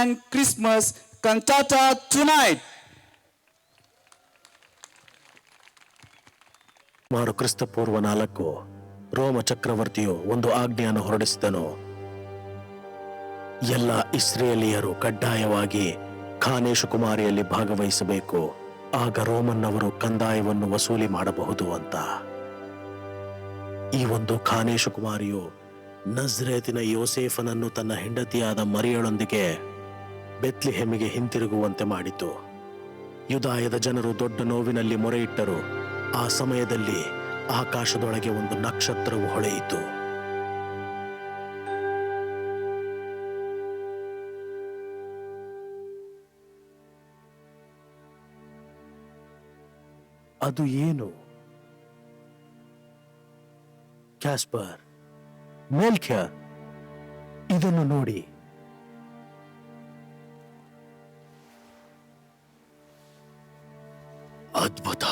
sang Christmas cantata tonight. ಸುಮಾರು ಕ್ರಿಸ್ತಪೂರ್ವ 4 ರೋಮ ಚಕ್ರವರ್ತಿಯು ಒಂದು ಆಜ್ಞೆಯನ್ನು ಹೊರಡಿಸಿದನು. ಎಲ್ಲ ಇಸ್ರೇಲಿಯರು ಕಡ್ಡಾಯವಾಗಿ ಖಾನೇಶು ಕುಮಾರಿಯಲ್ಲಿ ಭಾಗವಹಿಸಬೇಕು, ಆಗ ರೋಮನ್ನವರು ಕಂದಾಯವನ್ನು ವಸೂಲಿ ಮಾಡಬಹುದು ಅಂತ. ಈ ಒಂದು ಖಾನೇಶು ಕುಮಾರಿಯು ನಜ್ರೇತಿನ ಯೋಸೇಫನನ್ನು ತನ್ನ ಹೆಂಡತಿಯಾದ ಮರಿಯಳೊಂದಿಗೆ ಬೆತ್ಲೆಹೆಮಿಗೆ ಹಿಂತಿರುಗುವಂತೆ ಮಾಡಿತು. ಯುದಾಯದ ಜನರು ದೊಡ್ಡ ನೋವಿನಲ್ಲಿ ಮೊರೆಯಿಟ್ಟರು. ಆ ಸಮಯದಲ್ಲಿ ಆಕಾಶದೊಳಗೆ ಒಂದು ನಕ್ಷತ್ರವು ಹೊಳೆಯಿತು. ಅದು ಏನು? ಕ್ಯಾಸ್ಪರ್, ಮೆಲ್ಖ್ಯರ್, ಇದನ್ನು ನೋಡಿ. ಅದ್ಭುತ!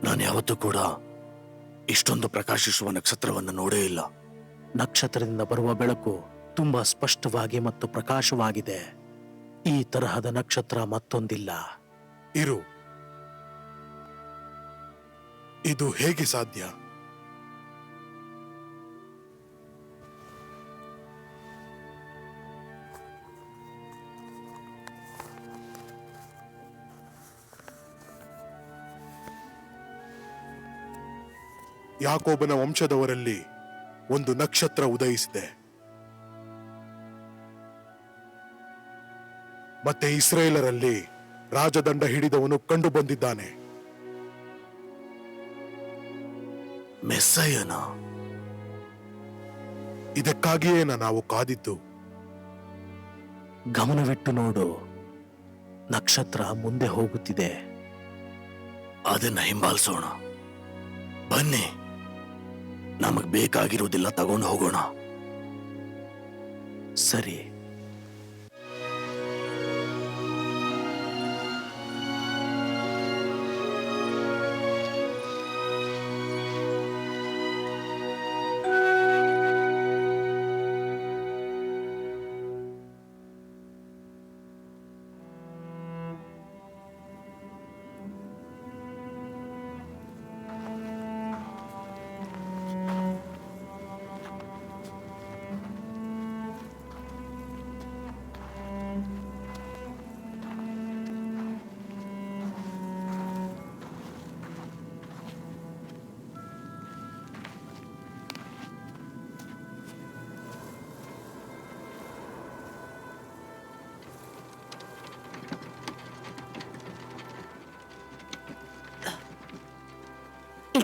ನಾನು ಯಾವತ್ತೂ ಕೂಡ ಇಷ್ಟೊಂದು ಪ್ರಕಾಶಿಸುವ ನಕ್ಷತ್ರವನ್ನು ನೋಡೇ ಇಲ್ಲ. ನಕ್ಷತ್ರದಿಂದ ಬರುವ ಬೆಳಕು ತುಂಬಾ ಸ್ಪಷ್ಟವಾಗಿ ಮತ್ತು ಪ್ರಕಾಶವಾಗಿದೆ. ಈ ತರಹದ ನಕ್ಷತ್ರ ಮತ್ತೊಂದಿಲ್ಲ. ಇರು, ಇದು ಹೇಗೆ ಸಾಧ್ಯ? ಯಾಕೋಬನ ವಂಶದವರಲ್ಲಿ ಒಂದು ನಕ್ಷತ್ರ ಉದಯಿಸಿದೆ, ಮತ್ತೆ ಇಸ್ರೇಲರಲ್ಲಿ ರಾಜದಂಡ ಹಿಡಿದವನು ಕಂಡು ಬಂದಿದ್ದಾನೆ. ಮೆಸ್ಸಯ್ಯನ. ಇದಕ್ಕಾಗಿಯೇ ನಾವು ಕಾದಿದ್ದು. ಗಮನವಿಟ್ಟು ನೋಡು, ನಕ್ಷತ್ರ ಮುಂದೆ ಹೋಗುತ್ತಿದೆ. ಅದನ್ನ ಹಿಂಬಾಲಿಸೋಣ. ಬನ್ನಿ, ನಮಗ್ ಬೇಕಾಗಿರುವುದಿಲ್ಲ ತಗೊಂಡು ಹೋಗೋಣ. ಸರಿ.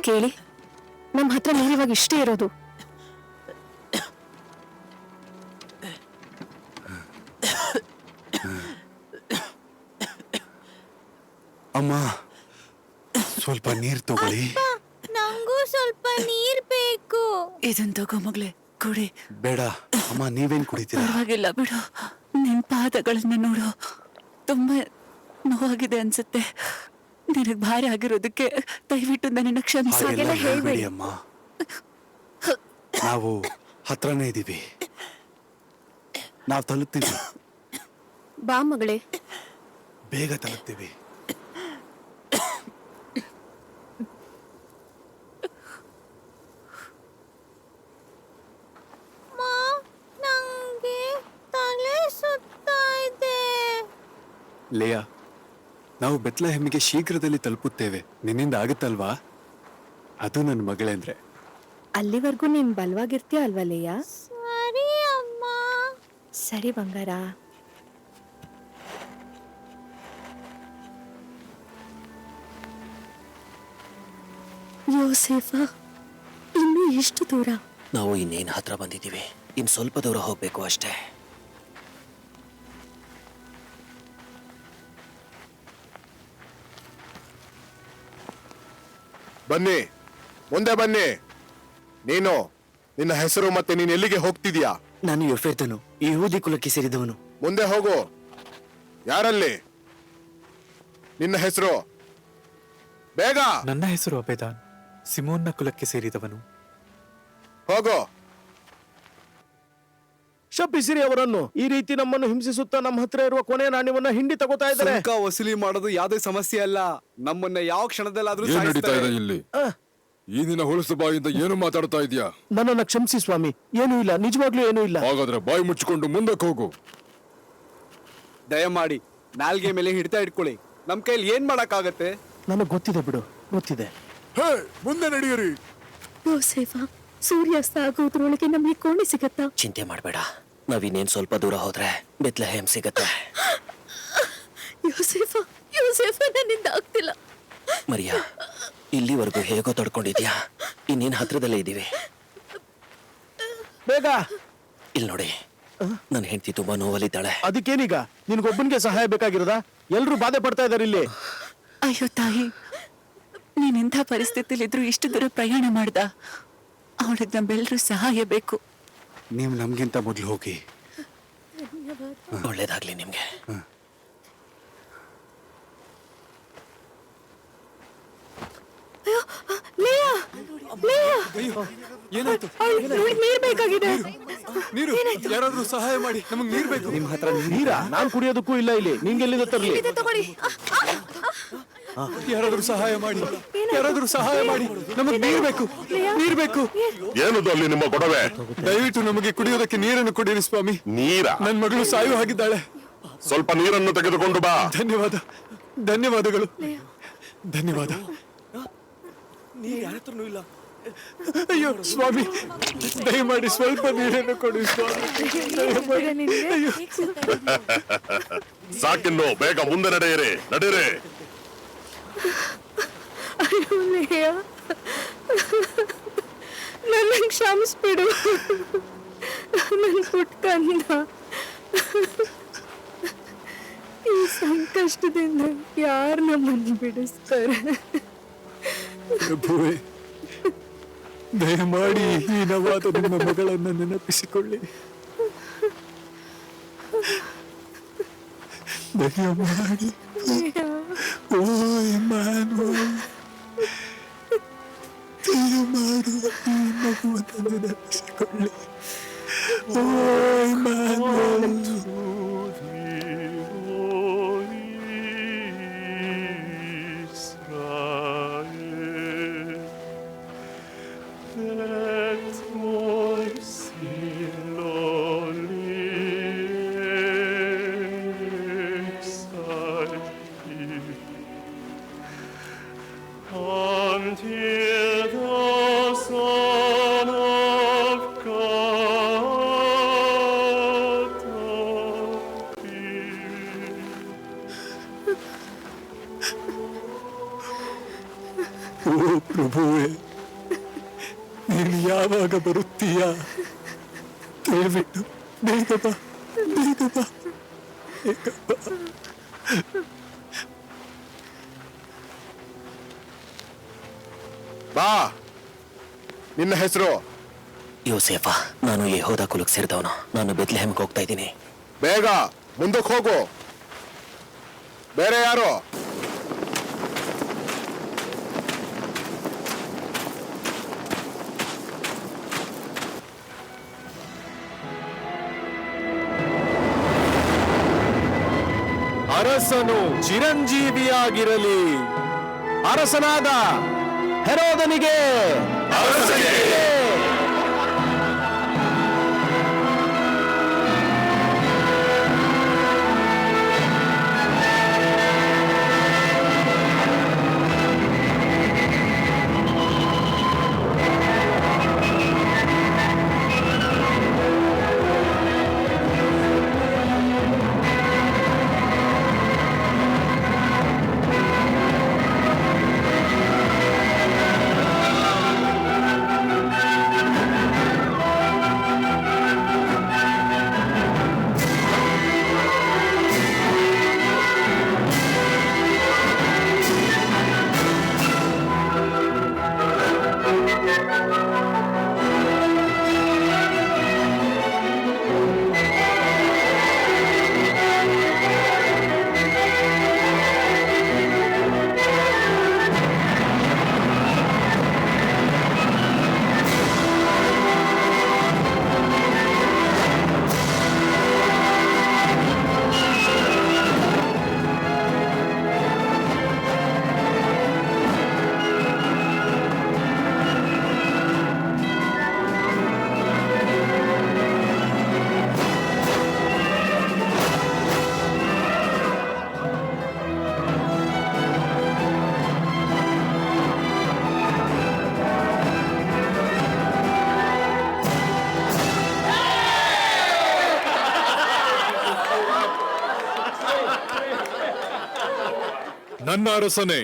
ಕೇಳಿ, ನಮ್ಮ ಹತ್ರ ನೀರಿವಾಗ ಇಷ್ಟೇ ಇರೋದು. ಅಮ್ಮ, ಸ್ವಲ್ಪ ನೀರ್ ತಗೊಳ್ಳಿ. ನಂಗೂ ಸ್ವಲ್ಪ ನೀರ್ ಬೇಕು. ಇದನ್ ತಗೋ ಮಗ್ಳೆ, ಕುಡಿ. ಬೇಡ ಅಮ್ಮ, ನೀವೇನ್ ಕುಡಿತೀರಾ? ಪರವಾಗಿಲ್ಲ ಬಿಡು. ನಿನ್ ಪಾದಗಳನ್ನ ನೋಡು, ತುಂಬಾ ನೋವಾಗಿದೆ ಅನ್ಸುತ್ತೆ. ನಿನಗ್ ಭಾರ ಆಗಿರೋದಕ್ಕೆ ದಯವಿಟ್ಟು ನನ್ನನ್ನ ಕ್ಷಮಿಸಿ. ಹಾಗೆಲ್ಲ ಹೇಳ್ಬೇಡಿ ಅಮ್ಮ, ನಾವು ಹತ್ರನೇ ಇದ್ದೀವಿ, ನಾವು ತಲುಪ್ತೀವಿ. ಬಾ ಮಗಳೇ, ಬೇಗ ತಲುಪ್ತೀವಿ. ನಂಗೆ ತಲೆ ಸುತ್ತಾ ಇದೆ. ಲೇಯಾ, ನಾವು ಬೆತ್ಲೆಹೆಮ್ಮಿಗೆ ಶೀಘ್ರದಲ್ಲಿ ತಲುಪುತ್ತೇವೆ. ನಿನ್ನಿಂದ ಆಗುತ್ತಲ್ವಾ? ಅದು ನನ್ನ ಮಗಳೇ ಅಂದ್ರೆ. ಅಲ್ಲಿವರೆಗೂ ನೀನ್ ಬಲವಾಗಿರ್ತೀಯ ಅಲ್ವಾ ಲೇಯ? ಸರಿ ಅಮ್ಮ. ಸರಿ ಬಂಗಾರ. ಯೋಸೇಫ, ಇನ್ನು ಎಷ್ಟು ದೂರ? ನಾವು ಇನ್ನೇನು ಹತ್ರ ಬಂದಿದ್ದೀವಿ, ಇನ್ನು ಸ್ವಲ್ಪ ದೂರ ಹೋಗ್ಬೇಕು ಅಷ್ಟೇ. ಬನ್ನಿ, ಮುಂದೆ ಬನ್ನಿ. ನೀನು, ನಿನ್ನ ಹೆಸರು ಮತ್ತೆ ನೀನು ಎಲ್ಲಿಗೆ ಹೋಗ್ತಿದ್ಯಾ? ನಾನು ಯೊಫೆತನು, ಯಹೂದಿ ಕುಲಕ್ಕೆ ಸೇರಿದವನು. ಮುಂದೆ ಹೋಗು. ಯಾರಲ್ಲಿ? ನಿನ್ನ ಹೆಸರು? ಬೇಗ. ನನ್ನ ಹೆಸರು ಅಬೇದಾನ್, ಸಿಮೋನ್ನ ಕುಲಕ್ಕೆ ಸೇರಿದವನು. ಹೋಗೋ. ಶಪಿಸಿರಿ ಅವರನ್ನು. ಈ ರೀತಿ ನಮ್ಮನ್ನು ಹಿಂಸಿಸುತ್ತಾ ನಮ್ಮ ಹತ್ರ ಇರುವ ಕೊನೆ ನಾಣ್ಯವನ್ನ ಹಿಂಡಿ ತಗೋತಾ ಇದ್ದಾರೆ. ಸುಂಕ ವಸೂಲಿ ಮಾಡೋದು ಯಾವುದೇ ಸಮಸ್ಯೆ ಅಲ್ಲ. ನಮ್ಮನ್ನ ಯಾವ ಕ್ಷಣದಲ್ಲಾದ್ರೂ ಏನ್ ನಡೀತಾ ಸಾಯಿಸ್ತಾರೆ. ಇದೆ ಇಲ್ಲಿ? ಈ ನಿನ್ನ ಹೊಲಸು ಬಾಯಿಂದ ಏನು ಮಾತಾಡ್ತಾ ಇದೀಯಾ? ನನ್ನನ್ನ ಕ್ಷಮಿಸಿ ಸ್ವಾಮಿ, ಏನೂ ಇಲ್ಲ, ನಿಜವಾಗ್ಲೂ ಏನೂ ಇಲ್ಲ. ಹಾಗಾದ್ರೆ ಬಾಯಿ ಮುಚ್ಚಿಕೊಂಡು ಮುಂದಕ್ಕೆ ಹೋಗು. ದಯಮಾಡಿ ನಾಲ್ಗೆ ಮೇಲೆ ಹಿಡಿತಾ ಇಟ್ಕೊಳ್ಳಿ. ನಮ್ ಕೈಲಿ ಏನ್ ಮಾಡಕ್ಕಾಗತ್ತೆ? ನನಗೆ ಗೊತ್ತಿದೆ ಬಿಡು, ಗೊತ್ತಿದೆ. ಹೇ, ಮುಂದೆ ನಡೆಯಿರಿ. ಯೋಸೇಫ, ಸೂರ್ಯಾಸ್ತ ಆಗೋದ್ರೊಳಗೆ ನಮಗೆ ಕೋಣೆ ಸಿಗತ್ತಾ? ಚಿಂತೆ ಮಾಡಬೇಡ, ನಾವಿನ್ನೇನ್ ಸ್ವಲ್ಪ ದೂರ ಹೋದ್ರೆ ಬೆತ್ಲೆಹೇಮ್ ಸಿಗತ್ತೆ. ಯೋಸೇಫ, ಯೋಸೇಫ, ನನ್ನಿಂದ ಆಗ್ತಿಲ್ಲ. ಮರಿಯಾ, ಇಲ್ಲಿವರೆಗೂ ಹೇಗೋ ತಡ್ಕೊಂಡಿದ್ಯಾ? ಇನ್ನೇನ್ ಹತ್ರದಲ್ಲೇ ಇದ್ದೀವಿ. ಬೇಗ ಇಲ್ಲಿ ನೋಡಿ, ನನ್ನ ಹೆಂಡತಿ ತುಂಬಾ ನೋವಲ್ಲಿದ್ದಾಳೆ. ಅದಕ್ಕೇನೀಗ? ನಿನ್ಗೊಬ್ಬನಿಗೆ ಸಹಾಯ ಬೇಕಾಗಿರೋದಾ? ಎಲ್ರೂ ಬಾಧೆ ಪಡ್ತಾ ಇದಾರೆ ಇಲ್ಲಿ. ಅಯ್ಯೋ ತಾಯಿ, ನೀನೆಂಥ ಪರಿಸ್ಥಿತಿಲಿದ್ರು ಇಷ್ಟು ದೂರ ಪ್ರಯಾಣ ಮಾಡ್ದ. ಅವಳಿಗೆ ನಮ್ಮೆಲ್ಲರೂ ಸಹಾಯ ಬೇಕು. ನೀವು ನಮ್ಗಿಂತ ಮೊದಲು ಹೋಗಿ. ಒಳ್ಳೇದಾಗ್ಲಿ ನಿಮ್ಗೆ. ಏನಾಯ್ತು? ನೀರ್ ಬೇಕಾಗಿದೆ. ನೀರು, ಯಾರಾದ್ರೂ ಸಹಾಯ ಮಾಡಿ, ನಮಗ್ ನೀರ್ ಬೇಕು. ನಿಮ್ ಹತ್ರ ನೀರಾ? ನಾನ್ ಕುಡಿಯೋದಕ್ಕೂ ಇಲ್ಲ ಇಲ್ಲಿ. ನಿಂಗೆಲ್ಲಿಂದ ತರ್ಲಿ? ತಗೊಳ್ಳಿ. ಯಾರಾದ್ರೂ ಸಹಾಯ ಮಾಡಿ, ಯಾರಾದ್ರೂ ಸಹಾಯ ಮಾಡಿ, ನಮಗ್ ನೀರ್ ಬೇಕು, ನೀರ್ ಬೇಕು. ಏನದು ಅಲ್ಲಿ ನಿಮ್ಮ ಗೊಡವೆ? ದಯವಿಟ್ಟು ನಮಗೆ ಕುಡಿಯೋದಕ್ಕೆ ನೀರನ್ನು ಕೊಡಿರಿ ಸ್ವಾಮಿ. ನೀರ? ನನ್ ಮಗಳು ಸಾಯು ಹಾಗಿದ್ದಾಳೆ. ಸ್ವಲ್ಪ ನೀರನ್ನು ತೆಗೆದುಕೊಂಡು ಬಾ. ಧನ್ಯವಾದ, ಧನ್ಯವಾದಗಳು, ಧನ್ಯವಾದ. ಅಯ್ಯೋ ಸ್ವಾಮಿ, ದಯಮಾಡಿ ಸ್ವಲ್ಪ ನೀರನ್ನು ಕೊಡಿ ಸ್ವಾಮಿ. ಅಯ್ಯೋ. ಸಾಕಿನ್ನು, ಬೇಗ ಮುಂದೆ ನಡೆಯಿರಿ, ನಡೆಯಿರಿ. ಅಯ್ಯೋ, ನನ್ನ ಕ್ಷಮಿಸ್ಬಿಡು. ನನ್ನ ಪುಟ್ಕಂದ ಈ ಸಂಕಷ್ಟದಿಂದ ಯಾರು ನಮ್ಮನ್ನು ಬಿಡಿಸ್ತಾರೆ? ಪ್ರಭುವೇ, ದಯಮಾಡಿ ಹೀನವಾದ ನಿಮ್ಮ ಮಗಳನ್ನು ನೆನಪಿಸಿಕೊಳ್ಳಿ. ದಯಮಾಡಿ. ಓ ಇಮ್ಯಾನುವೇಲ್, ದಯಮಾಡಿ ಈ ಮಗುವನ್ನು ನೆನಪಿಸಿಕೊಳ್ಳಿ. ಓ ಇಮ್ಯಾನುವೇಲ್. ಓ ಪ್ರಭುವೇ, ನೀನು ಯಾವಾಗ ಬರುತ್ತೀಯಾ? ದಯವಿಟ್ಟು ಬೇಗ ಬಾ, ಬೇಗ ಬಾ, ಬೇಗ ಬಾ. ಬಾ. ನಿನ್ನ ಹೆಸರು? ಯೋಸೇಫ, ನಾನು ಯೆಹೂದ ಕುಲಕ್ಕೆ ಸೇರಿದವನು. ನಾನು ಬೆತ್ಲೆಹೇಮ್ಗೆ ಹೋಗ್ತಾ ಇದ್ದೀನಿ. ಬೇಗ ಮುಂದಕ್ಕೆ ಹೋಗು. ಬೇರೆ ಯಾರು? ಅರಸನು ಚಿರಂಜೀವಿಯಾಗಿರಲಿ. ಅರಸನಾದ ಹೆರೋದನಿಗೆ ನನ್ನ ಅರಸನೇ,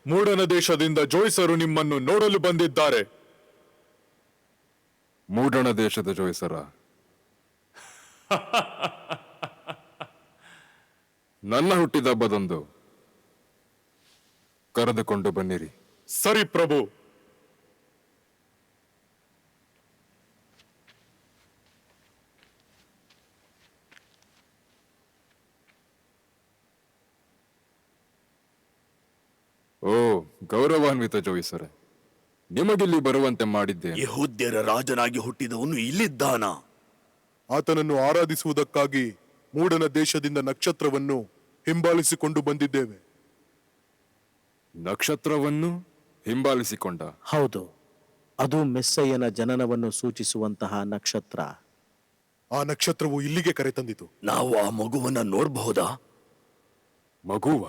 ಮೂಡನ ದೇಶದಿಂದ ಜೋಯಿಸರು ನಿಮ್ಮನ್ನು ನೋಡಲು ಬಂದಿದ್ದಾರೆ. ಮೂಡಣ ದೇಶದ ಜೋಯಿಸರ? ನನ್ನ ಹುಟ್ಟಿದಬ್ಬದಂದು ಕರೆದುಕೊಂಡು ಬನ್ನಿರಿ. ಸರಿ ಪ್ರಭು. ಓ ಗೌರವಾನ್ವಿತ ಜೋಯಿಸರೆ, ನಿಮಗಿಲ್ಲಿ ಬರುವಂತೆ ಮಾಡಿದ್ದೆ. ಯಹೂದ್ಯರ ರಾಜನಾಗಿ ಹುಟ್ಟಿದವನು ಇಲ್ಲಿದ್ದಾನ? ಆತನನ್ನು ಆರಾಧಿಸುವುದಕ್ಕಾಗಿ ಮೂಡನ ದೇಶದಿಂದ ನಕ್ಷತ್ರವನ್ನು ಹಿಂಬಾಲಿಸಿಕೊಂಡು ಬಂದಿದ್ದೇವೆ. ನಕ್ಷತ್ರವನ್ನು ಹಿಂಬಾಲಿಸಿಕೊಂಡ? ಹೌದು, ಅದು ಮೆಸ್ಸಯ್ಯನ ಜನನವನ್ನು ಸೂಚಿಸುವಂತಹ ನಕ್ಷತ್ರ. ಆ ನಕ್ಷತ್ರವು ಇಲ್ಲಿಗೆ ಕರೆತಂದಿತು. ನಾವು ಆ ಮಗುವನ್ನ ನೋಡಬಹುದಾ? ಮಗುವ?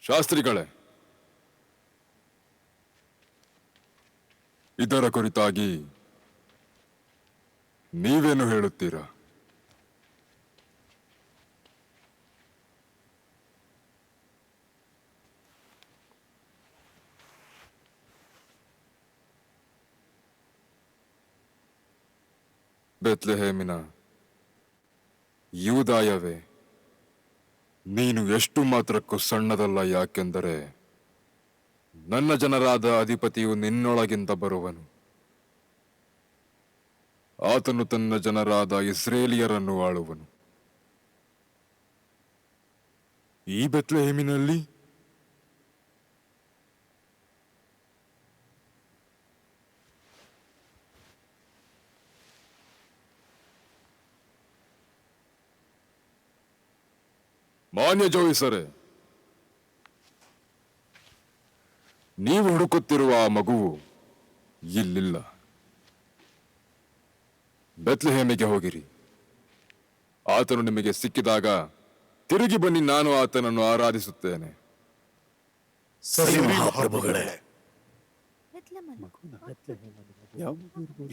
ಶಾಸ್ತ್ರಿಗಳೇ, ಇದರ ಕುರಿತಾಗಿ ನೀವೇನು ಹೇಳುತ್ತೀರಾ? ಬೆತ್ಲೆಹೇಮಿನ ಯೂದಾಯವೇ, ನೀನು ಎಷ್ಟು ಮಾತ್ರಕ್ಕೂ ಸಣ್ಣದಲ್ಲ. ಯಾಕೆಂದರೆ ನನ್ನ ಜನರಾದ ಅಧಿಪತಿಯು ನಿನ್ನೊಳಗಿಂದ ಬರುವನು. ಆತನು ತನ್ನ ಜನರಾದ ಇಸ್ರೇಲಿಯರನ್ನು ಆಳುವನು. ಈ ಬೆತ್ಲೆಹೇಮಿನಲ್ಲಿ ಮಾನ್ಯ ಜೋಯಿಸರೆ, ನೀವು ಹುಡುಕುತ್ತಿರುವ ಆ ಮಗುವು ಇಲ್ಲಿಲ್ಲ. ಬೆತ್ಲೆಹೇಮಿಗೆ ಹೋಗಿರಿ. ಆತನು ನಿಮಗೆ ಸಿಕ್ಕಿದಾಗ ತಿರುಗಿ ಬನ್ನಿ, ನಾನು ಆತನನ್ನು ಆರಾಧಿಸುತ್ತೇನೆ. ಸರಿ ಮಹಾಪ್ರಭುಗಳೇ.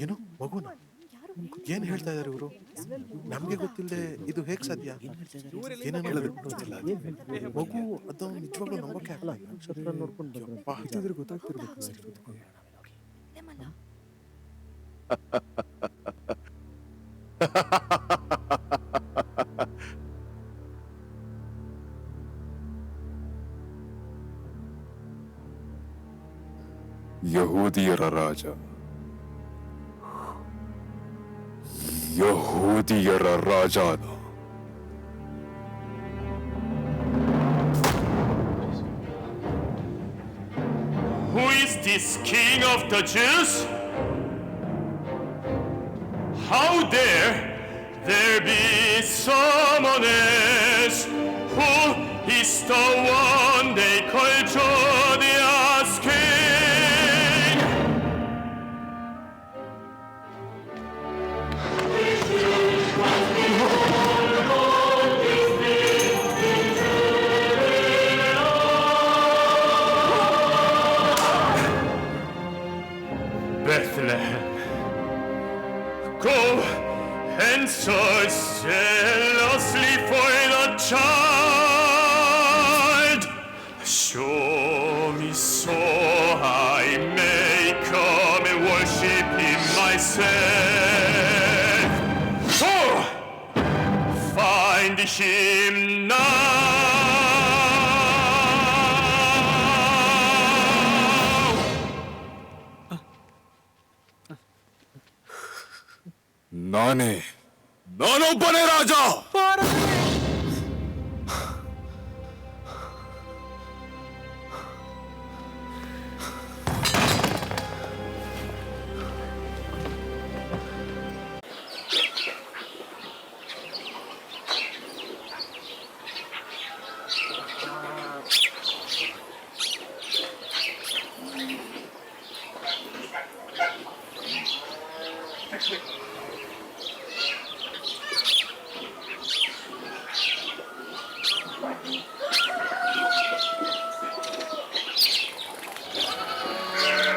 ಏನು ಮಗುನ? ಏನ್ ಹೇಳ್ತಾ ಇದಾರೆ ಇವರು? ನಮ್ಗೆ ಗೊತ್ತಿಲ್ಲದೆ ಇದು ಹೇಗ್ ಸಾಧ್ಯ? ಏನೇನು ಹೇಳಿದ್ರು ಗೊತ್ತಿಲ್ಲ. ಮಗು ಅದು ನಿಜವಾಗ್ಲೂ ನಂಬಕ್ಕೆ ಆಗಲ್ಲ. ನಕ್ಷತ್ರ ನೋಡ್ಕೊಂಡು ಗೊತ್ತಾಗ್ತಿರ್ಬೇಕು. ಯಹೂದಿಯರ ರಾಜ, ಯಹೂದಿಯರ ರಾಜಾನ. Who is this king of the Jews? How dare there be someone else? Who is the one they call Judah's king? Bethlehem, go and search zealously for the child. Show me so I may come and worship him myself. Oh, find him now. ನಾನೊಬ್ಬನೇ ರಾಜ.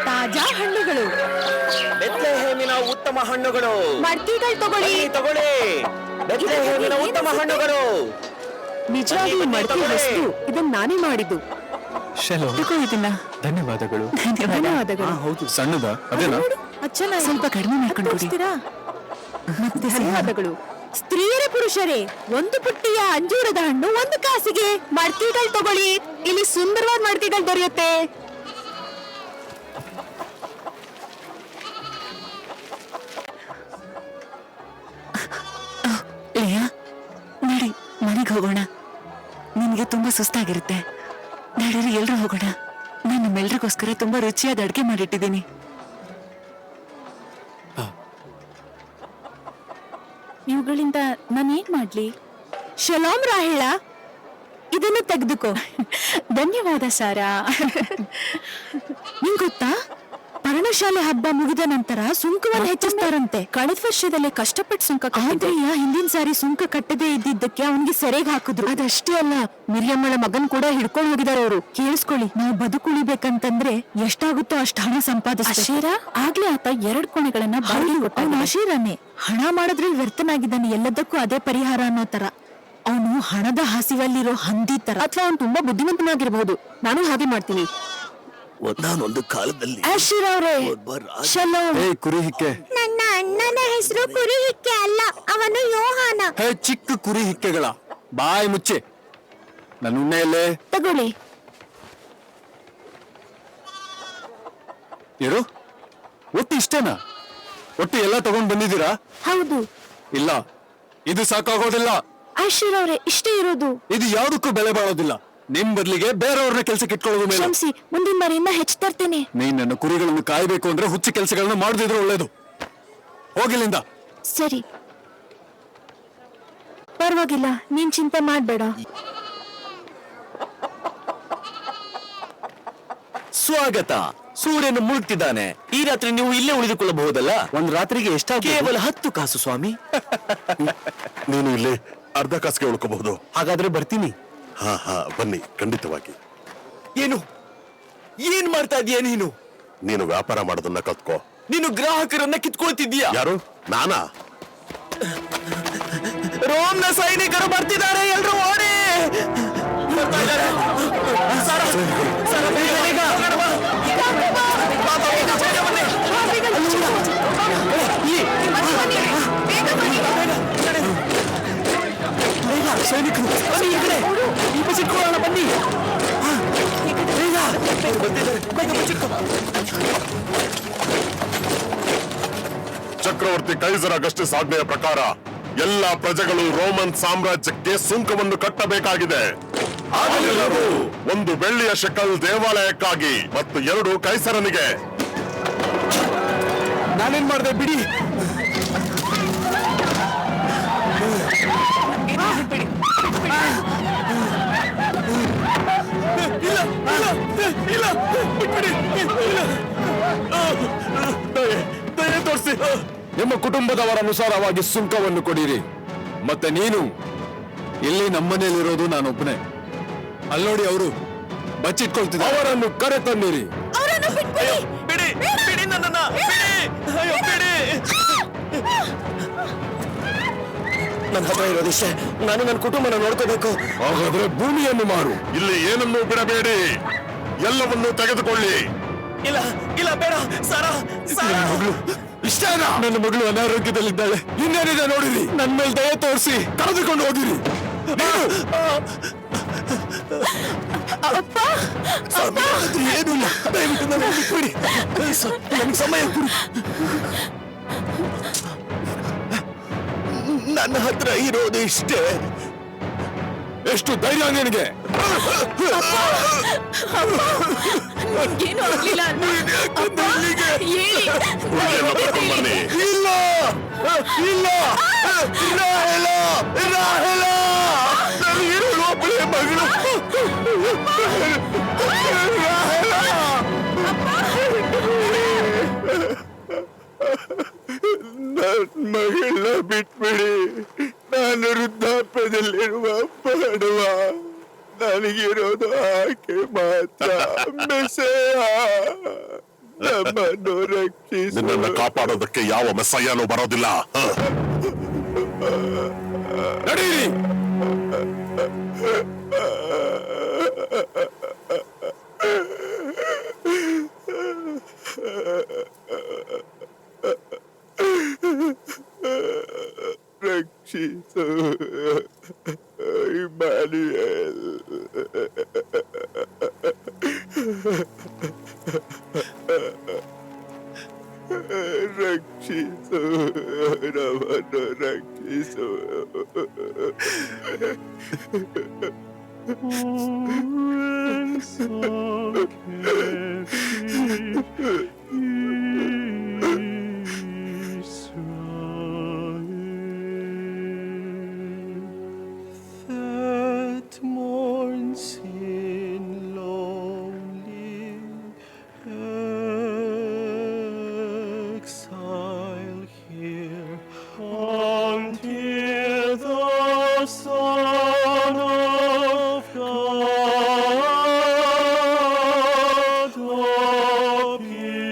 ತಾಜಾ ಹಣ್ಣುಗಳು, ಬೆತ್ಲೆಹೇಮಿನ ಉತ್ತಮ ಹಣ್ಣುಗಳು. ಮಡ್ಕೆಗಳು ತಗೊಳ್ಳಿ. ತಗೊಳ್ಳಿ. ಉತ್ತಮ ಹಣ್ಣುಗಳು. ನಿಜವಾಗಿ ಮಡಕೆ ವಸ್ತು ಇದನ್ನ ನಾನೇ ಮಾಡಿದ್ದು. ಶಲೋ, ತಗೋ ಇದನ್ನ. ಧನ್ಯವಾದಗಳು. ಧನ್ಯವಾದಗಳು. ಹೌದು, ಸಣ್ಣದ ಅದೇನಾ? ಸ್ವಲ್ಪ ಕಡಿಮೆ ಮಾಡ್ಕೊಂಡು ಕೊಡಿ. ಮತ್ತೆ ಧನ್ಯವಾದಗಳು. ಸ್ತ್ರೀಯರೇ ಪುರುಷರೇ, ಒಂದು ಪುಟ್ಟಿಯ ಅಂಜೂರದ ಹಣ್ಣು 1 ಕಾಸಿಗೆ. ಮಡಕೆಗಳು ತಗೊಳ್ಳಿ, ಇಲ್ಲಿ ಸುಂದರವಾದ ಮಡಕೆಗಳು ದೊರೆಯುತ್ತೆ. ಲಿಯಾ, ನಡಿ ಮನೆಗೆ ಹೋಗೋಣ. ನಿನಗೆ ತುಂಬಾ ಸುಸ್ತಾಗಿರುತ್ತೆ. ನಡೀರಿ ಎಲ್ರೂ ಹೋಗೋಣ. ನಾನು ನಿಮ್ಮೆಲ್ರಿಗೋಸ್ಕರ ತುಂಬಾ ರುಚಿಯಾದ ಅಡ್ಗೆ ಮಾಡಿಟ್ಟಿದ್ದೀನಿ. ಇವುಗಳಿಂದ ನಾನು ಏನ್ ಮಾಡ್ಲಿ? ಶಲೋಮ್ ರಾಹಿಳ, ಇದನ್ನು ತೆಗೆದುಕೋ. ಧನ್ಯವಾದ ಸಾರಾ. ನಿಂಗ್ ಗೊತ್ತಾ, ಪರ್ಣಶಾಲೆ ಹಬ್ಬ ಮುಗಿದ ನಂತರ ಸುಂಕವನ್ನು ಹೆಚ್ಚಿಸ್ತಾರಂತೆ. ಕಳೆದ ವರ್ಷದಲ್ಲೇ ಕಷ್ಟಪಟ್ಟು ಸುಂಕ ಆದ್ರಿಯ ಹಿಂದಿನ ಸಾರಿ ಸುಂಕ ಕಟ್ಟದೇ ಇದ್ದಿದ್ದಕ್ಕೆ ಅವನಿಗೆ ಸೆರೆಗೆ ಹಾಕಿದ್ರು. ಅದಷ್ಟೇ ಅಲ್ಲ, ಮಿರಿಯಮ್ಮಳ ಮಗನ್ ಕೂಡ ಹಿಡ್ಕೊಂಡು ಹೋಗಿದಾರೆ ಅವರು. ಕೇಳಿಸ್ಕೊಳ್ಳಿ, ನಾವು ಬದುಕುಳಿಬೇಕಂತಂದ್ರೆ ಎಷ್ಟಾಗುತ್ತೋ ಅಷ್ಟು ಹಣ ಸಂಪಾದಿಸ್ತೀರಾ. ಆಗ್ಲೇ ಆತ 2 ಕೋಣೆಗಳನ್ನ ಬಾಡಿಗೆ ಕೊಟ್ಟ. ಆಶೀರನ್ನೇ ಹಣ ಮಾಡೋದ್ರಲ್ಲಿ ವ್ಯರ್ಥನಾಗಿದ್ದಾನೆ. ಎಲ್ಲದಕ್ಕೂ ಅದೇ ಪರಿಹಾರ ಅನ್ನೋ ತರ. ಅವನು ಹಣದ ಹಸಿವಲ್ಲಿರೋ ಹಂದಿ ತರ. ಅಥವಾ ಅವನು ತುಂಬಾ ಬುದ್ಧಿವಂತನಾಗಿರ್ಬಹುದು. ನಾನು ಹಾಗೆ ಮಾಡ್ತೀನಿ. ಒಂದಾನೊಂದು ಕಾಲದಲ್ಲಿ ಆಶೀರ್ ಅವರೇ, ಶಲೋಮ್. ಹೇ ಕುರಿ ಹಿಕ್ಕೆ. ನನ್ನ ಅಣ್ಣನ ಹೆಸರು ಕುರಿ ಹಿಕ್ಕೆ ಅಲ್ಲ, ಅವನು ಯೋಹಾನ. ಹೇ ಚಿಕ್ಕ ಕುರಿ ಹಿಕ್ಕೆಗಳ ಬಾಯಿ ಮುಚ್ಚೆ. ನನ್ನ ಉಣ್ಣೆಯಲ್ಲೇ ತಗೊಳ್ಳಿ. ಇರು. ಒಟ್ಟು ಇಷ್ಟೇನಾ? ಒಟ್ಟು ಎಲ್ಲ ತಗೊಂಡ್ ಬಂದಿದ್ದೀರಾ? ಹೌದು ಇಲ್ಲ, ಇದು ಸಾಕಾಗೋದಿಲ್ಲ. ಆಶೀರ್ ಅವರೇ, ಇಷ್ಟೇ ಇರೋದು. ಇದು ಯಾವುದಕ್ಕೂ ಬೆಲೆ ಬಾಳೋದಿಲ್ಲ. ನಿಮ್ ಬದಲಿಗೆ ಬೇರೆಯವ್ರನ್ನ ಕೆಲ್ಸಕ್ಕೆ ಇಟ್ಕೊಳ್ಳೋದು ಮೇಲೆ. ಕ್ಷಮಿಸಿ, ಮುಂದಿನ ಬಾರಿಯಿಂದ ಹೆಚ್ಚು ತರ್ತೇನೆ. ನೀನ್ ನನ್ನ ಕುರಿಗಳನ್ನು ಕಾಯ್ಬೇಕು ಅಂದ್ರೆ ಹುಚ್ಚು ಕೆಲಸಗಳನ್ನ ಮಾಡದಿದ್ರೆ ಒಳ್ಳೇದು. ಹೋಗಿಲ್ಲಿಂದ. ಸರಿ, ಪರವಾಗಿಲ್ಲ, ನೀನ್ ಚಿಂತೆ ಮಾಡ್ಬೇಡ. ಸ್ವಾಗತ. ಸೂರ್ಯನು ಮುಳುಗ್ತಿದ್ದಾನೆ. ಈ ರಾತ್ರಿ ನೀವು ಇಲ್ಲೇ ಉಳಿದುಕೊಳ್ಳಬಹುದಲ್ಲ? ಒಂದ್ ರಾತ್ರಿಗೆ ಎಷ್ಟಾಗ? ಕೇವಲ 10 ಕಾಸು ಸ್ವಾಮಿ. ನೀನು ಇಲ್ಲಿ ಅರ್ಧ ಕಾಸಿಗೆ ಉಳ್ಕೋಬಹುದು. ಹಾಗಾದ್ರೆ ಬರ್ತೀನಿ. ಹಾ, ಬನ್ನಿ, ಖಂಡಿತವಾಗಿ. ಏನು ಏನ್ ಮಾಡ್ತಾ ಇದೀಯ ನೀನು? ನೀನು ವ್ಯಾಪಾರ ಮಾಡೋದನ್ನ ಕತ್ಕೋ. ನೀನು ಗ್ರಾಹಕರನ್ನ ಕಿತ್ಕೊಳ್ತಿದ್ದೀಯಾ? ಯಾರು? ನಾನಾ? ರೋಮ್ನ ಸೈನಿಕರು ಬರ್ತಿದ್ದಾರೆ, ಎಲ್ರು ಓಡಿ ಬರ್ತಾ ಇದ್ದಾರೆ. ಸಾರಾ, ಸಾರಾ, ಬೇಗ, ಬೇಗ. ಬಾ, ಬಾ, ಬೇಗ, ಬೇಗ ಬನ್ನಿ. ಸೈನಿಕರು ಬನ್ನಿ ಈ ಕಡೆ. ಈ ಬಚ್ಚಿಟ್ಕೊಳ್ಳೋಣ, ಬನ್ನಿ. ಬೇಗ ಬರ್ತಿದ್ದಾರೆ, ಬೇಗ ಬಚ್ಚಿಟ್ಕೊ. ಚಕ್ರವರ್ತಿ ಕೈಸರ್ ಅಗಸ್ಟಸ್ ಆಜ್ಞೆಯ ಪ್ರಕಾರ ಎಲ್ಲ ಪ್ರಜೆಗಳು ರೋಮನ್ ಸಾಮ್ರಾಜ್ಯಕ್ಕೆ ಸುಂಕವನ್ನು ಕಟ್ಟಬೇಕಾಗಿದೆ. ಅದೆಲ್ಲವೂ 1 ಬೆಳ್ಳಿಯ ಶೆಕಲ್ ದೇವಾಲಯಕ್ಕಾಗಿ ಮತ್ತು 2 ಕೈಸರನಿಗೆ. ನಾನೇನ್ ಮಾಡ್ದೆ ಬಿಡಿ. ದಯೆ ತೋರಿಸಿ. ನಿಮ್ಮ ಕುಟುಂಬದವರ ಅನುಸಾರವಾಗಿ ಸುಂಕವನ್ನು ಕೊಡಿರಿ. ಮತ್ತೆ ನೀನು ಇಲ್ಲಿ ನಮ್ಮನೇಲಿರೋದು ನಾನೊಬ್ಬನೇ. ಅಲ್ಲೋಡಿ, ಅವರು ಬಚ್ಚಿಟ್ಕೊಳ್ತಿದ್ದಾರೆ. ಅವರನ್ನು ಕರೆ ತಂದಿರಿ. ಬಿಡಿ, ಬಿಡಿ ನನ್ನನ್ನ, ಬಿಡಿ. ಅಯ್ಯೋ, ಬಿಡಿ. ನನ್ನ ಹತ್ರ ಇರೋದಿಷ್ಟೇ. ನಾನು ನನ್ನ ಕುಟುಂಬನ ನೋಡ್ಕೋಬೇಕು. ಹಾಗಾದ್ರೆ ಭೂಮಿಯನ್ನು ಮಾರು. ಇಲ್ಲಿ ಏನನ್ನೂ ಬಿಡಬೇಡಿ, ಎಲ್ಲವನ್ನೂ ತೆಗೆದುಕೊಳ್ಳಿ. ಇಲ್ಲ, ಇಲ್ಲ, ಬೇಡ. ಸಾರಾ, ಸಾರಾ. ಇಷ್ಟೇನಾ? ನನ್ನ ಮಗಳು ಅನಾರೋಗ್ಯದಲ್ಲಿದ್ದಾಳೆ. ಇನ್ನೇನಿದೆ ನೋಡಿರಿ. ನನ್ನ ಮೇಲೆ ದಯ ತೋರಿಸಿ ಕರೆದುಕೊಂಡು ಹೋಗಿರಿ. ಏನು ಇಲ್ಲ, ದಯವಿಟ್ಟು ನನ್ನ ಬಿಟ್ಬಿಡಿ. ನನಗೆ ಸಮಯ ಕೊಡಿ. ನನ್ನ ಹತ್ರ ಇರೋದು ಇಷ್ಟೇ. ಎಷ್ಟು ಧೈರ್ಯ ನಿನಗೆ? ಏನು ಆಗ್ಲಿಲ್ಲ ಅಣ್ಣ. ಅಪ್ಪ, ಹೇಳಿ. ಬನ್ನಿ. ಇಲ್ಲ, ಇಲ್ಲ, ರಾಹೇಲ, ರಾಹೇಲ, ನನಗಿರೋಳು ಒಬ್ಬಳೇ ಮಗಳು. ರಾಹೇಲ. ನನ್ನ ಮಗಳನ್ನ ಬಿಟ್ಬಿಡಿ. ನಾನು ವೃದ್ಧಾಪ್ಯದಲ್ಲಿರುವ ಬಡವ. ನನಗಿರೋದು ಆಕೆ ಮಾತ್ರ. ಮೆಸ್ಸೇಯ, ನಮ್ಮನ್ನು ರಕ್ಷಿಸು. ನಿನ್ನನ್ನು ಕಾಪಾಡೋದಕ್ಕೆ ಯಾವ ಮೆಸ್ಸಯ್ಯನೂ ಬರೋದಿಲ್ಲ. ನಡೀರಿ. ರಕ್ಷಿಸು ಇಮ್ಯಾನ್ಯುಯಲ್. ರಕ್ಷಿಸು, ನಮ್ಮನ್ನು ರಕ್ಷಿಸು. That mourns in lonely exile here until the Son of God appear.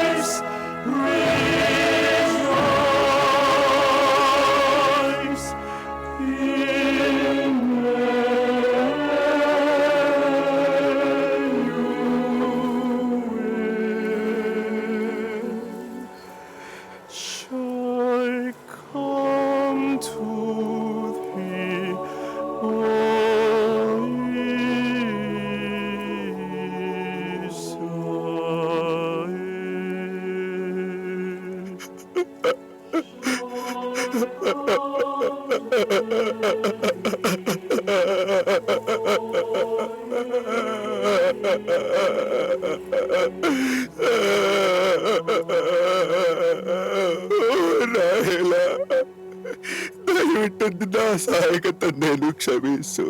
Rejoice, rejoice in joy come to thee, O Israel. ರಾಹೇಲ, ದಯವಿಟ್ಟು ನಿನ್ನ ಸಹಾಯಕ ತಂದೆಯನ್ನು ಕ್ಷಮಿಸು.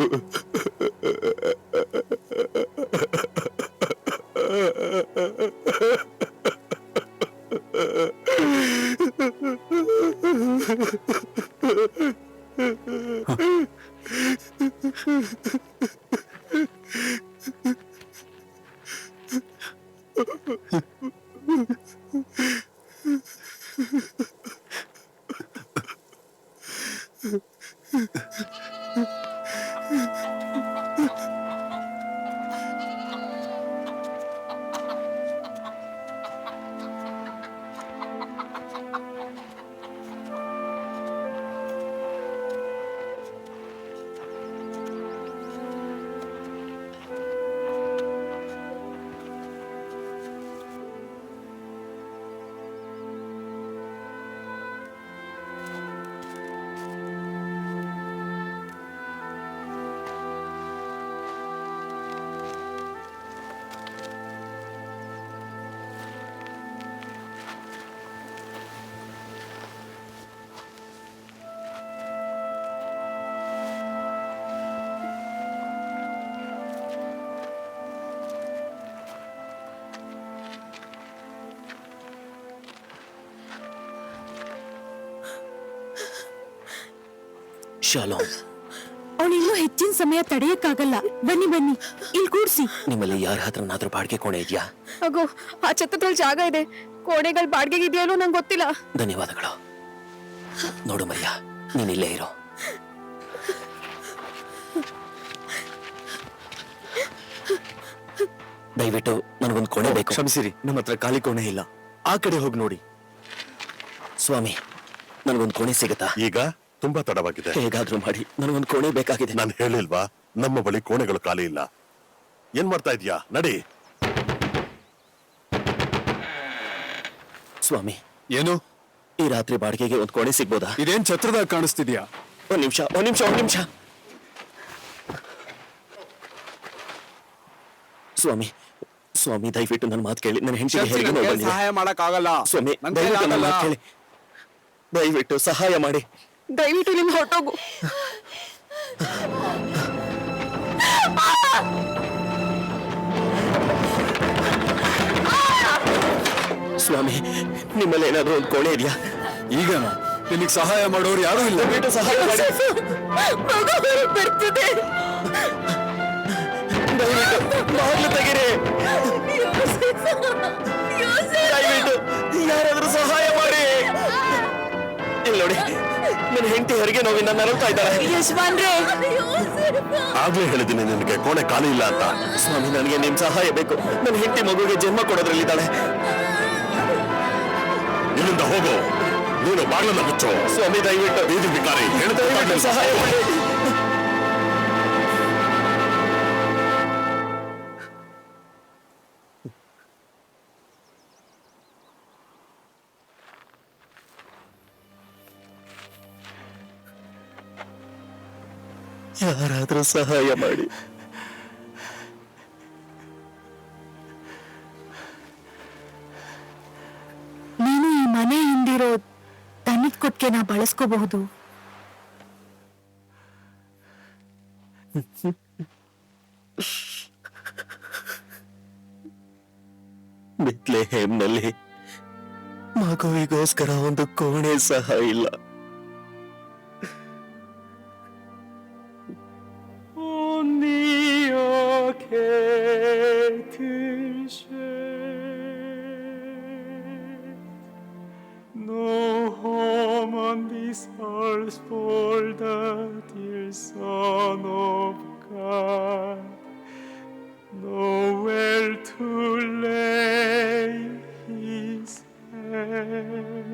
ಶಾಲೋಮ್, ಅವಳಿನ್ನೂ ಹೆಚ್ಚಿನ ಸಮಯ ತಡೆಯಕ್ಕಾಗಲ್ಲ. ಬನ್ನಿ ಬನ್ನಿ, ಇಲ್ಲಿ ಕೂಡ್ಸಿ. ನಿಮ್ಮಲ್ಲಿ ಯಾರ ಹತ್ರನಾದ್ರೂ ಬಾಡಿಗೆ ಕೋಣೆ ಇದೆಯಾ? ಅಗೋ, ಆ ಛತ್ರದಲ್ಲಿ ಜಾಗ ಇದೆ. ಕೋಣೆಗಳು ಬಾಡಿಗೆಗೆ ಇದೆಯೋ ನಂಗೆ ಗೊತ್ತಿಲ್ಲ. ಧನ್ಯವಾದಗಳು. ನೋಡು ಮರಿಯಾ, ನೀನಿಲ್ಲೇ ಇರೋ. ದಯವಿಟ್ಟು ನನಗೊಂದು ಕೋಣೆ ಬೇಕು. ಕ್ಷಮಿಸಿರಿ, ನಮ್ಮ ಹತ್ರ ಖಾಲಿ ಕೋಣೆ ಇಲ್ಲ. ಆ ಕಡೆ ಹೋಗಿ ನೋಡಿ. ಸ್ವಾಮಿ, ನನಗೊಂದು ಕೋಣೆ ಸಿಗುತ್ತಾ? ಈಗ ತುಂಬಾ ತಡವಾಗಿದೆ. ಹೇಗಾದ್ರೂ ಮಾಡಿ ನನಗೊಂದು ಕೋಣೆ ಬೇಕಾಗಿದೆ. ನಾನು ಹೇಳಿಲ್ವಾ, ನಮ್ಮ ಬಳಿ ಕೋಣೆಗಳು ಖಾಲಿ ಇಲ್ಲ. ಏನ್ ಮಾಡ್ತಾ ಇದೀಯಾ? ನಡಿ. ಸ್ವಾಮಿ, ಏನು? ಈ ರಾತ್ರಿ ಬಾಡಿಗೆಗೆ ಒಂದು ಕೋಣೆ ಸಿಗ್ಬೋದಾ? ಇದೇನ್ ಛತ್ರದಾಗ ಕಾಣಿಸ್ತಿದ್ಯಾ? ಒಂದ್ ನಿಮಿಷ. ಸ್ವಾಮಿ, ಸ್ವಾಮಿ, ದಯವಿಟ್ಟು ನನ್ನ ಮಾತು ಕೇಳಿ. ನನ್ನ ಹೆಂಡತಿಗೆ ಸಹಾಯ ಮಾಡಕ್ ಆಗಲ್ಲ. ಸ್ವಾಮಿ, ದಯವಿಟ್ಟು ನನ್ನ ಮಾತು ಕೇಳಿ. ದಯವಿಟ್ಟು ಸಹಾಯ ಮಾಡಿ. ದಯವಿಟ್ಟು ನಿಮ್ ಹೊರಟೋಗು. ಸ್ವಾಮಿ, ನಿಮ್ಮಲ್ಲಿ ಏನಾದ್ರೂ ಒಂದು ಕೋಣೆ ಇದೆಯಾ? ಈಗ ನಿನಗೆ ಸಹಾಯ ಮಾಡೋರು ಯಾರು ಇಲ್ಲ. ದಯವಿಟ್ಟು ಸಹಾಯ ಮಾಡಿ. ಬರ್ತದೆ. ದಯವಿಟ್ಟು ಬಾಗಿಲು ತೆಗೀರಿ. ದಯವಿಟ್ಟು ಹೆಂಡತಿ ಹೆರಿಗೆ ನೋವಿಂದ ನರಳ್ತಾ ಇದ್ದಾಳೆ. ಯಜಮಾನ್ರೆ, ಆಗ್ಲೇ ಹೇಳಿದ್ದೀನಿ ನಿನಗೆ ಕೋಣೆ ಖಾಲಿ ಇಲ್ಲ ಅಂತ. ಸ್ವಾಮಿ, ನನಗೆ ನಿಮ್ ಸಹಾಯ ಬೇಕು. ನನ್ನ ಹೆಂಡತಿ ಮಗುಗೆ ಜನ್ಮ ಕೊಡೋದ್ರಲ್ಲಿದ್ದಾಳೆ. ಇಲ್ಲಿಂದ ಹೋಗು. ನೀನು ಬಾಗ್ಲನ್ನ ಮುಚ್ಚು. ಸ್ವಾಮಿ, ದಯವಿಟ್ಟು ಬೀದಿ ಬಿಕಾರಿ ದಯವಿಟ್ಟು ಸಹಾಯ ಮಾಡಿ. ಯಾರಾದ್ರೂ ಸಹಾಯ ಮಾಡಿ. ನೀನು ಈ ಮನೆ ಹಿಂದಿರೋ ದನದ ಕೊಟ್ಟಿಗೆನ ಬಳಸ್ಕೋಬಹುದು. ಬೆತ್ಲೆಹೇಮ್ನಲ್ಲಿ ಮಗುವಿಗೋಸ್ಕರ ಒಂದು ಕೋಣೆ ಸಹ ಇಲ್ಲ. No home on this earth for the dear Son of God, nowhere to lay his head.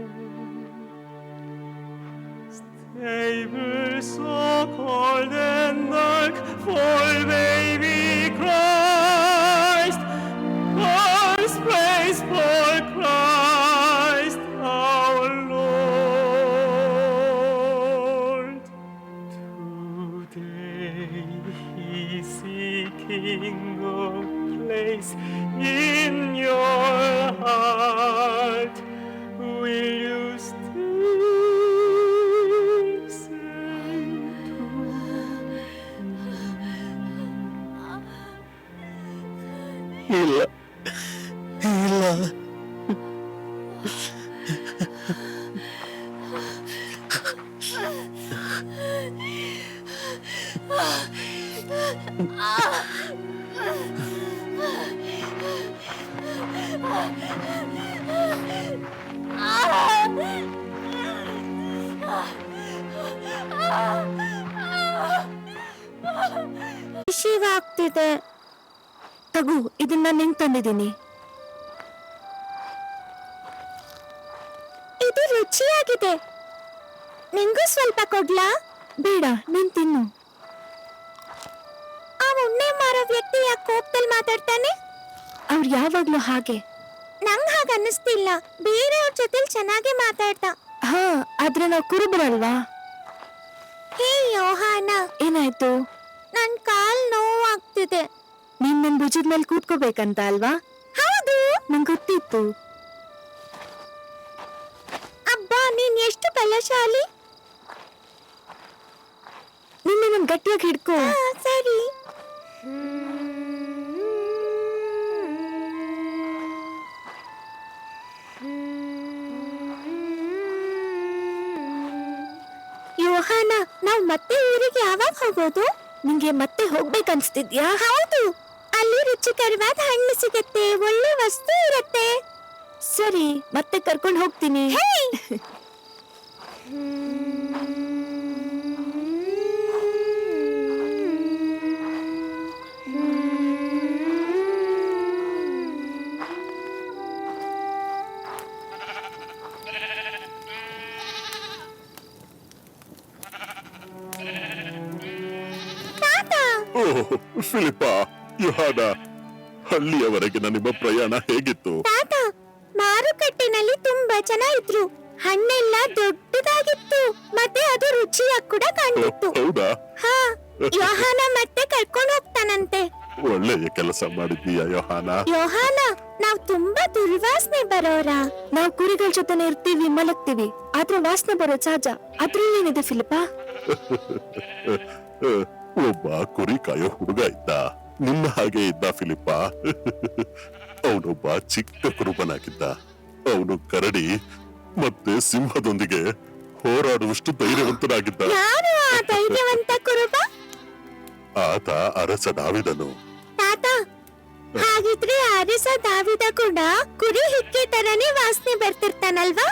Stable so cold and dark for baby Christ, God's praise for Christ our Lord. Today He's seeking a place in your heart. Will you still say to ಇಲ್ಲ ಇಲ್ಲ. ಖುಷಿಗಾಗ್ತಿದೆ. ತಗು, ಇದನ್ನ ನಿಂಗ್ ತಂದಿದ್ದೀನಿ. ಇದು ರುಚಿಯಾಗಿದೆ. ನಿಂಗೂ ಸ್ವಲ್ಪ ಕೊಡ್ಲಾ? ಬೇಡ, ನೀನ್ ತಿನ್ನು. ಆ ಉಣ್ಣೆ ಮಾರೋ ವ್ಯಕ್ತಿ ಯಾಕೆ ಕೋಪದಲ್ಲಿ ಮಾತಾಡ್ತಾನೆ? ಅವ್ರು ಯಾವಾಗ್ಲೂ ಹಾಗೆ. ನಂಗ್ ಹಾಗ ಅನ್ನಿಸ್ತಿಲ್ಲ. ಬೇರೆಯವ್ರ ಜೊತೆಲಿ ಚೆನ್ನಾಗಿ ಮಾತಾಡ್ದ. ಹಾ, ಆದ್ರೆ ನಾವು ಕುರುಬರಲ್ವಾ? ಹೇ ಯೋಹಾನ, ಏನಾಯ್ತು? ನನ್ ಕಾಲ್ ನೋವಾಗ್ತಿದೆ. ನೀನ್ ನನ್ ಭುಜದ ಮೇಲೆ ಕೂತ್ಕೋಬೇಕಂತ ಅಲ್ವಾ? ಹೌದು, ನಂಗೆ ಗೊತ್ತಿತ್ತು. ಅಬ್ಬಾ, ನೀನ್ ಎಷ್ಟು ಬಲಶಾಲಿ. ನಿನ್ನ ನನ್ ಗಟ್ಟಿಯಾಗಿ ಹಿಡ್ಕೋ. ಸರಿ. ಯೋಹಾನ, ನಾವ್ ಮತ್ತೆ ಊರಿಗೆ ಯಾವಾಗ ಹೋಗೋದು? ನಿಂಗೆ ಮತ್ತೆ ಹೋಗ್ಬೇಕನ್ಸ್ತಿದ್ಯಾ? ಹೌದು, ಅಲ್ಲಿ ರುಚಿಕರವಾದ ಹಣ್ಣು ಸಿಗತ್ತೆ, ಒಳ್ಳೆ ವಸ್ತು ಇರತ್ತೆ. ಸರಿ, ಮತ್ತೆ ಕರ್ಕೊಂಡು ಹೋಗ್ತೀನಿ. ಫಿಲಿಪ, ಯೋಹಾನ, ಹಳ್ಳಿಯವರೆಗಿನ ನಿಮ್ಮ ಪ್ರಯಾಣ ಹೇಗಿತ್ತು? ತಾತ, ಮಾರುಕಟ್ಟೆನಲ್ಲಿ ತುಂಬಾ ಜನ ಇದ್ರು. ಹಣ್ಣೆಲ್ಲ ದೊಡ್ಡದಾಗಿತ್ತು, ಮತ್ತೆ ಅದು ರುಚಿಯಾಗಿ ಕೂಡ ಕಂಡಿತ್ತು. ಹೌದಾ? ಹಾ, ಯೋಹಾನ ಮತ್ತೆ ಕರ್ಕೊಂಡು ಹೋಗ್ತಾನಂತೆ. ಒಳ್ಳೆಯ ಕೆಲಸ ಮಾಡಿದ್ದೀಯ ಯೋಹಾನ. ಯೋಹಾನ, ನಾವ್ ತುಂಬಾ ದುರ್ವಾಸನೆ ಬರೋರ. ನಾವು ಕುರಿಗಳ ಜೊತೆನೆ ಇರ್ತೀವಿ, ಮಲಗ್ತೀವಿ, ಆದ್ರೆ ವಾಸನೆ ಬರೋ ಸಹಜ. ಅದ್ರಲ್ಲಿ ಏನಿದೆ ಫಿಲಿಪ? ಒಬ್ಬ ಕುರಿ ಕಾಯೋ ಹುಡುಗ ಇದ್ದ, ನಿನ್ನ ಹಾಗೆ ಇದ್ದ ಫಿಲಿಪ. ಅವನೊಬ್ಬ ಚಿಕ್ಕ ಕುರುಬನಾಗಿದ್ದ. ಅವನು ಕರಡಿ ಮತ್ತೆ ಸಿಂಹದೊಂದಿಗೆ ಹೋರಾಡುವಷ್ಟು ಧೈರ್ಯವಂತನಾಗಿದ್ದ. ಯಾರು ಆ ಧೈರ್ಯವಂತ ಕುರುಬ? ಆತ ಅರಸ ದಾವಿದನು. ತಾತ, ಹಾಗಿದ್ರೆ ಅರಸ ದಾವಿದ ಕೂಡ ಕುರಿ ಹಿಕ್ಕಿ ತರನೇ ವಾಸನೆ ಬರ್ತಿರ್ತಾನಲ್ವಾ?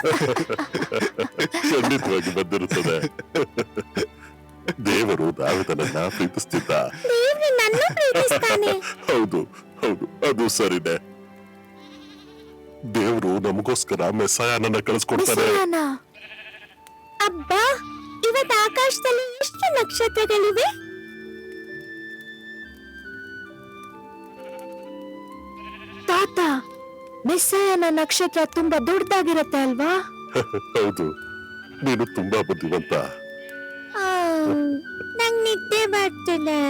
ಖಂಡಿತವಾಗಿ ಬಂದಿರುತ್ತದೆ. ದೇವರು ದಾವಿದನನ್ನ ಪ್ರೀತಿಸ್ತಿದ್ದ. ದೇವ್ರು ನನ್ನ ಪ್ರೀತಿಸ್ತಾನೆ. ಹೌದು ಹೌದು, ಅದು ಸರಿದೆ. ದೇವರು ನಮಗೋಸ್ಕರ ಮೆಸ್ಸಾಯನನ್ನ ಕಳಿಸ್ಕೊಡ್ತಾರೆ. ಅಬ್ಬಾ, ಇವತ್ತು ಆಕಾಶದಲ್ಲಿ ಎಷ್ಟು ನಕ್ಷತ್ರಗಳಿವೆ? ತಾತ, ಮೆಸ್ಸಾಯನ ನಕ್ಷತ್ರ ತುಂಬಾ ದೊಡ್ಡದಾಗಿರತ್ತೆ ಅಲ್ವಾ? ಹೌದು, ನೀನು ತುಂಬಾ ಬುದ್ಧಿವಂತ. ನಂಗ್ ನಿದ್ದೆ ಬರ್ತಿದೆ.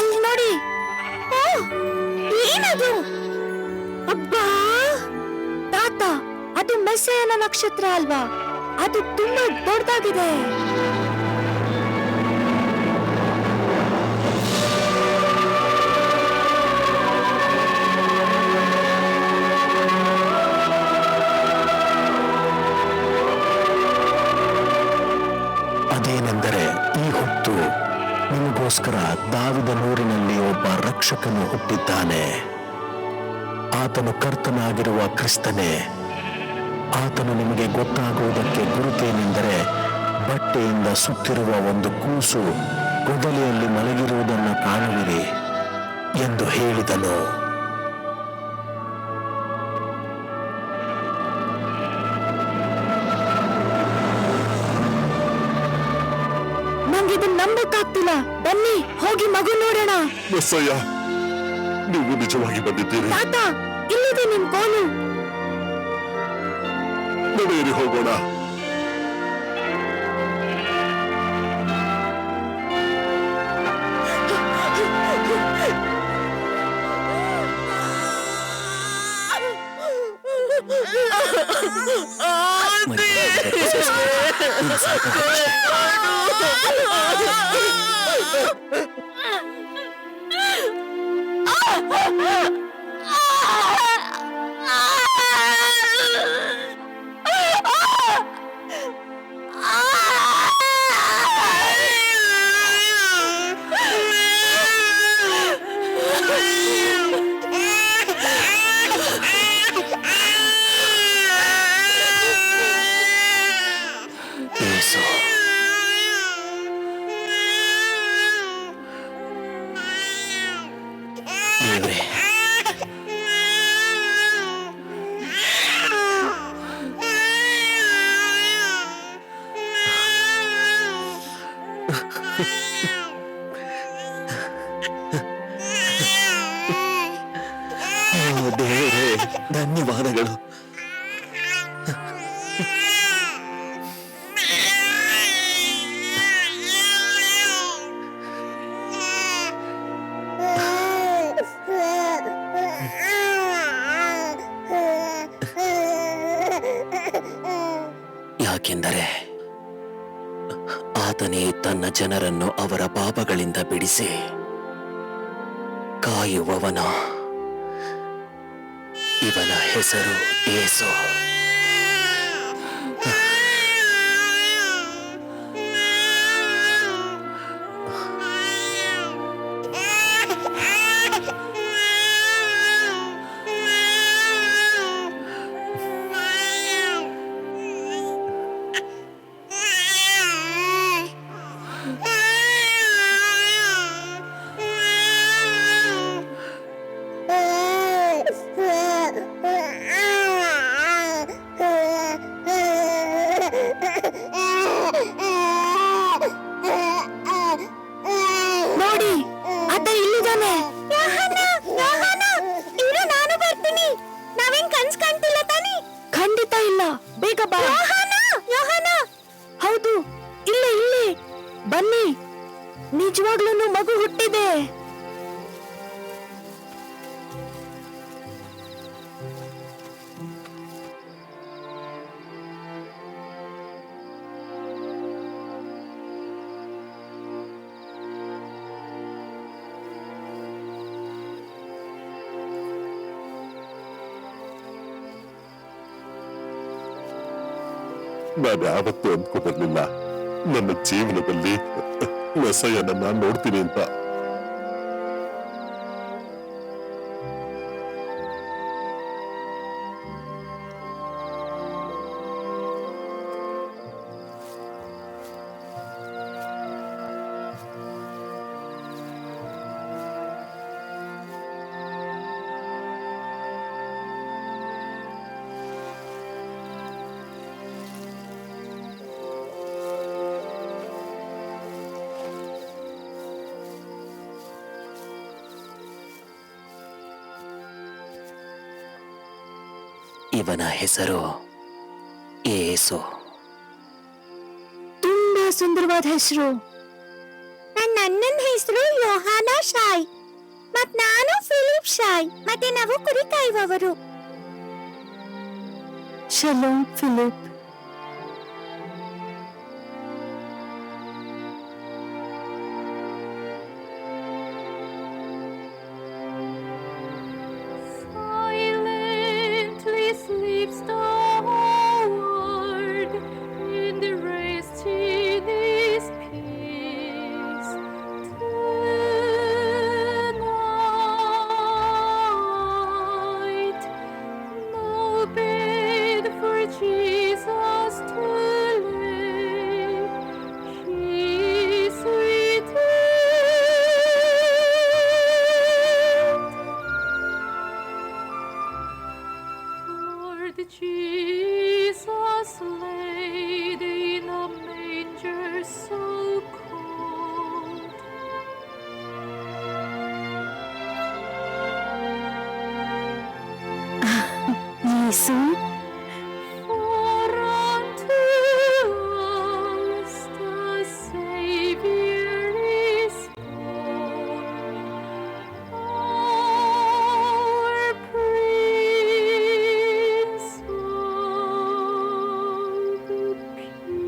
ಅಲ್ಲಿ ನೋಡಿ. ಏನದು? ಅಬ್ಬಾ ತಾತ, ಅದು ಮೆಸ್ಸಾಯನ ನಕ್ಷತ್ರ ಅಲ್ವಾ? ಅದು ತುಂಬಾ ದೊಡ್ಡದಾಗಿದೆ. ಅದೇನೆಂದರೆ, ಈ ಹೊತ್ತು ನಿಮಗೋಸ್ಕರ ದಾವಿದನೂರಿನಲ್ಲಿ ಒಬ್ಬ ರಕ್ಷಕನು ಹುಟ್ಟಿದ್ದಾನೆ. ಆತನು ಕರ್ತನಾಗಿರುವ ಕ್ರಿಸ್ತನೇ. ಆತನು ನಿಮಗೆ ಗೊತ್ತಾಗುವುದಕ್ಕೆ ಗುರುತೇನೆಂದರೆ, ಬಟ್ಟೆಯಿಂದ ಸುತ್ತಿರುವ ಒಂದು ಕೂಸು ಕೊದಲಿಯಲ್ಲಿ ಮಲಗಿರುವುದನ್ನು ಕಾಣುವಿರಿ ಎಂದು ಹೇಳಿದನು. ನಂಗಿದನ್ನ ನಂಬಕ್ಕಾಗ್ತಿಲ್ಲ. ಬನ್ನಿ ಹೋಗಿ ಮಗು ನೋಡೋಣ. ಮೆಸ್ಸಯ್ಯ, ನೀವು ನಿಜವಾಗಿ ಬಂದಿದ್ದೀರಿ. ತಾತ, ಇಲ್ಲಿದೆ ನಿಮ್ ಕೋಲು. ನಡೆಯಿರಿ, ಹೋಗೋಣ. ದೇವರೇ, ಧನ್ಯವಾದಗಳು. ಯಾಕೆಂದರೆ ಆತನೇ ತನ್ನ ಜನರನ್ನು ಅವರ ಪಾಪಗಳಿಂದ ಬಿಡಿಸಿ ಕಾಯುವವನ. ಇವನ ಹೆಸರು ಯೇಸು. ನಾನು ಯಾವತ್ತೂ ಅಂದ್ಕೊಂಡಿರ್ಲಿಲ್ಲ ನನ್ನ ಜೀವನದಲ್ಲಿ ಮೆಸ್ಸಯ್ಯನನ್ನ ನೋಡ್ತೀನಿ ಅಂತ. ಇವನ ಹೆಸರು ಯೇಸು. ತುಂಬಾ ಸುಂದರವಾದ ಹೆಸರು. ನನ್ನ ಅಣ್ಣನ ಹೆಸರು ಯೋಹಾನ ಶಾಯ್, ಮತ್ ನಾನು ಫಿಲಿಪ್ ಶಾಯ್, ಮತ್ತೆ ನಾವು ಕುರಿ ಕಾಯುವವರು. Shalom Philip. Jesus laid in a manger so cold. ಯೇಸು For unto us the Savior is born, our Prince of Peace.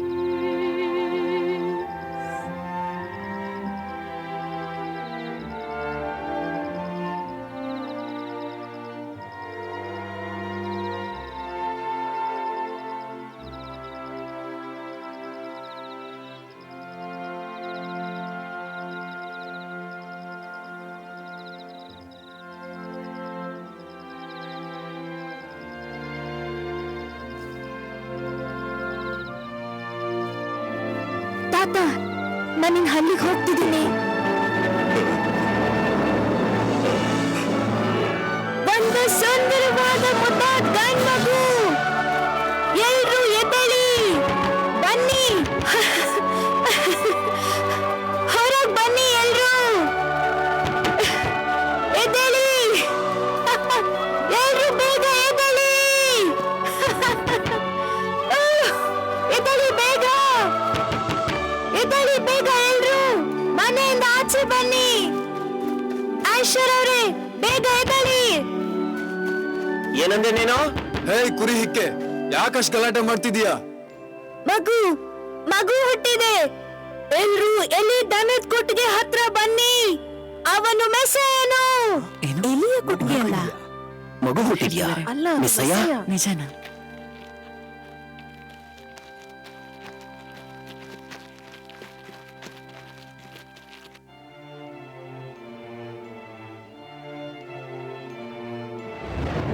ತಾತ, ನಾನಿನ್ ಹಳ್ಳಿಗೆ ಹೋಗ್ತಿದ್ದೀನಿ. ಒಂದು ಸುಂದರವಾದ ಮುದ್ದಾದ ಗಂಡ್ ಮಗು. ಎಲ್ರೂ ಎದ್ದೇಳಿ ಬನ್ನಿ, ಹೊರಗ್ ಬನ್ನಿ ಎಲ್ರೂ. ಎದ್ದೇಳಿ, ಎಲ್ರೂ ಬೇಗ ಎದ್ದೇಳಿ. ಎದ್ದೇಳಿ ಬೇಗ, ಎದ್ದೇಳಿ ಬೇಗ ಎಲ್ರೂ. ಮನೆಯಿಂದ ಆಚೆ ಬನ್ನಿ. ಐಶ್ವರ್ಯ ಅವರೇ, ಬೇಗ ಎದ್ದೇಳಿ. ಏನಂದೆ ನೀನು? ಹೇ ಕುರಿ ಹಿಕ್ಕೆ, ಯಾಕಷ್ಟು ಗಲಾಟೆ ಮಾಡ್ತಿದೀಯಾ? ಮಗು ಮಗು ಹುಟ್ಟಿದೆ. ಎಲ್ರೂ ಎಲ್ಲಿ ದನದ ಕೊಟ್ಟಿಗೆ ಹತ್ರ ಬನ್ನಿ. ಅವನು ಮೆಸ್ಸಯ್ಯನು. ಎಲಿಯ ಕೊಟ್ಟಿಗೆ ಅಲ್ಲ, ಮಗು ಹುಟ್ಟಿದ್ಯಾ? ಅಲ್ಲ, ಮೆಸ್ಸಯ್ಯ? ನಿಜನಾ?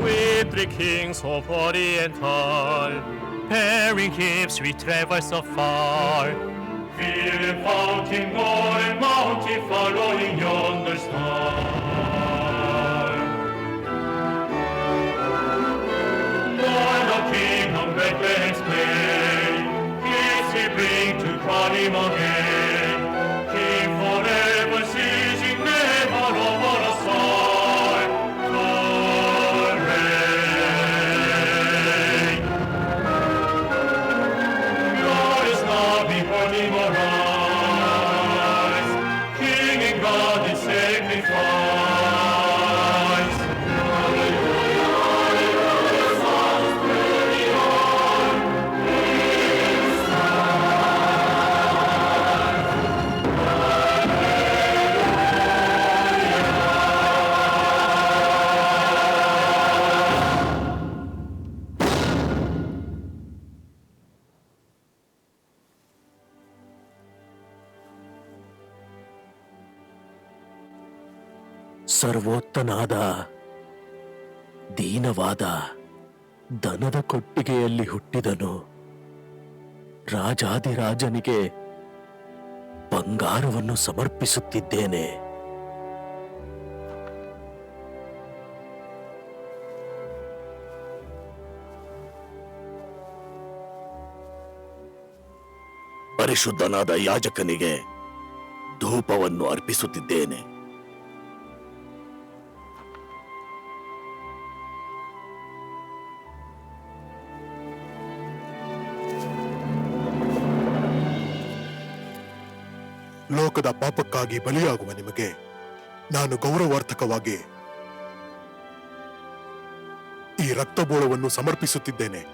We three kings of Oriental, pairing hips we travel so far. Field and fountain, gore and mountain, following yonder star. Lord of kingdom, Bethlehem's plain, gifts we bring to crown him again. King forever, sieging never over a side. Lord reign. God is now before him arise, King and God in sacrifice. ಸರ್ವೋತ್ತನಾದ ದೀನವಾದ ದನದ ಕೊಟ್ಟಿಗೆಯಲ್ಲಿ ಹುಟ್ಟಿದನು. ರಾಜಾದಿರಾಜನಿಗೆ ಬಂಗಾರವನ್ನು ಸಮರ್ಪಿಸುತ್ತಿದ್ದೇನೆ. ಪರಿಶುದ್ಧನಾದ ಯಾಜಕನಿಗೆ ಧೂಪವನ್ನು ಅರ್ಪಿಸುತ್ತಿದ್ದೇನೆ. ಲೋಕದ ಪಾಪಕ್ಕಾಗಿ ಬಲಿಯಾಗುವ ನಿಮಗೆ ನಾನು ಗೌರವಾರ್ಥಕವಾಗಿ ಈ ರಕ್ತಬೋಳವನ್ನು ಸಮರ್ಪಿಸುತ್ತಿದ್ದೇನೆ.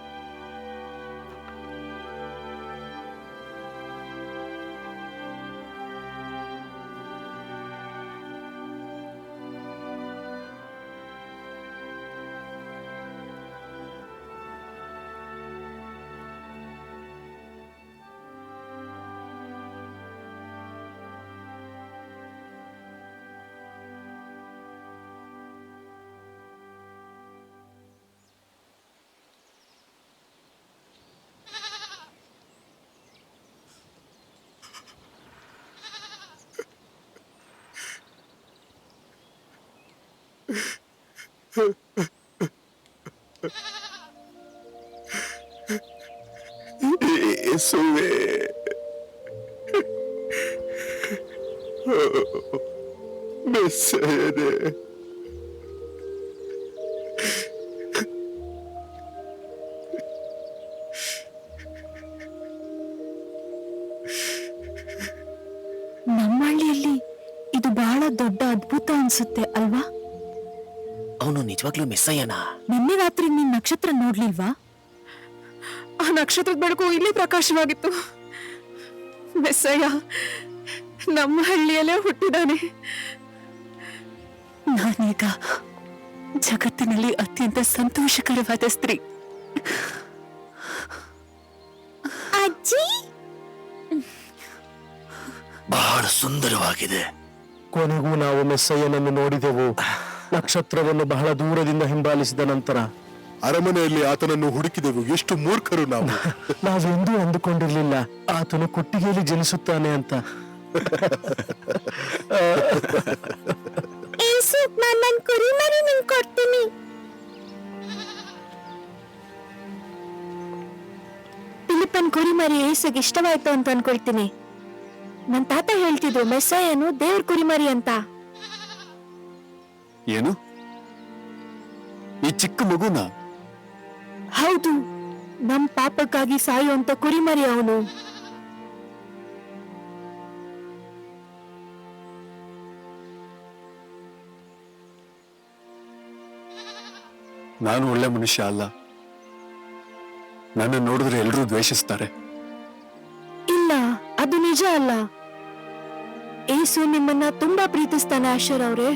ಯೇಸುವೇ, ಮೆಸ್ಸಯನೇ, ನಮ್ಮ ಹಳ್ಳಿಯಲ್ಲಿ ಇದು ಬಹಳ ದೊಡ್ಡ ಅದ್ಭುತ ಅನ್ಸುತ್ತೆ ಅಲ್ವಾ? ಅವನು ನಿಜವಾಗ್ಲೂ ಮೆಸ್ಸಯ್ಯನಾ? ನಿನ್ನೆ ರಾತ್ರಿ ನೀನ್ ನಕ್ಷತ್ರ ನೋಡ್ಲಿಲ್ವಾ? ಆ ನಕ್ಷತ್ರದ ಬೆಳಕು ಇಲ್ಲಿ ಪ್ರಕಾಶವಾಗಿತ್ತು. ಮೆಸ್ಸಯ್ಯ ನಮ್ಮ ಹಳ್ಳಿಯಲ್ಲೇ ಹುಟ್ಟಿದಾನೆ. ನಾನೀಗ ಜಗತ್ತಿನಲ್ಲಿ ಅತ್ಯಂತ ಸಂತೋಷಕರವಾದ ಸ್ತ್ರೀ. ಅಜ್ಜಿ, ಬಹಳ ಸುಂದರವಾಗಿದೆ. ಕೊನೆಗೂ ನಾವು ಮೆಸ್ಸಯ್ಯನನ್ನು ನೋಡಿದೆವು. ನಕ್ಷತ್ರವನ್ನು ಬಹಳ ದೂರದಿಂದ ಹಿಂಬಾಲಿಸಿದ ನಂತರ ಅರಮನೆಯಲ್ಲಿ ಆತನನ್ನು ಹುಡುಕಿದೆವು. ಎಷ್ಟು ಮೂರ್ಖರು ನಾವು! ನಾವೆಂದೂ ಅಂದುಕೊಂಡಿರ್ಲಿಲ್ಲ ಆತನು ಕೊಟ್ಟಿಗೆಯಲ್ಲಿ ಜನಿಸುತ್ತಾನೆ ಅಂತ. ಏಸು, ನಾನ್ ನನ್ ಕುರಿಮರಿ ನಿಂಗ್ ಕೊಡ್ತೀನಿ. ಫಿಲಿಪ್ಪನ್ ಕುರಿಮರಿ ಏಸುಗೆ ಇಷ್ಟವಾಯ್ತು ಅಂತ ಅನ್ಕೊಳ್ತೀನಿ. ನನ್ ತಾತ ಹೇಳ್ತಿದ್ರು ಮೆಸ್ಸಯ್ಯನು ದೇವ್ರ ಕುರಿಮರಿ ಅಂತ. ಏನು, ಈ ಚಿಕ್ಕ ಮಗುನ? ಹೌದು, ನಮ್ ಪಾಪಕ್ಕಾಗಿ ಸಾಯುವಂತ ಕುರಿಮರಿ ಅವನು. ನಾನು ಒಳ್ಳೆ ಮನುಷ್ಯ ಅಲ್ಲ. ನನ್ನ ನೋಡಿದ್ರೆ ಎಲ್ಲರೂ ದ್ವೇಷಿಸ್ತಾರೆ. ಇಲ್ಲ, ಅದು ನಿಜ ಅಲ್ಲ. ಏಸು ನಿಮ್ಮನ್ನ ತುಂಬಾ ಪ್ರೀತಿಸ್ತಾನೆ ಆಶರ್ ಅವ್ರೆ.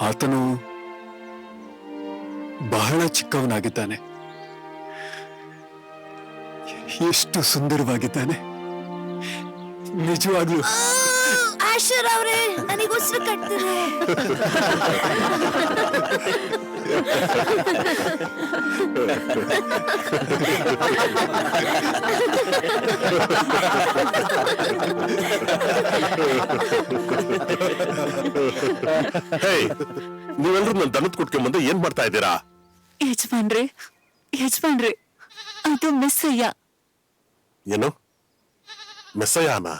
ಆತನು ಬಹಳ ಚಿಕ್ಕವನಾಗಿದ್ದಾನೆ. ಎಷ್ಟು ಸುಂದರವಾಗಿದ್ದಾನೆ ನಿಜವಾಗ್ಲೂ. ಆಶರ್ ಅವ್ರೆ, ನನಗೆ ಉಸಿರು ಕಟ್ತಿದೆ. ನೀವೆಲ್ಲರೂ ನನ್ನ ದನದ ಕೊಟ್ಕೊಂಡ್ಬಂದು ಏನ್ ಮಾಡ್ತಾ ಇದ್ದೀರಾ? ಯಜಮಾನ್ರೆ, ಯಜಮಾನ್ರೆ, ಅದು ಮೆಸ್ಸಯ್ಯ. ಏನು, ಮೆಸ್ಸಯ್ಯನಾ?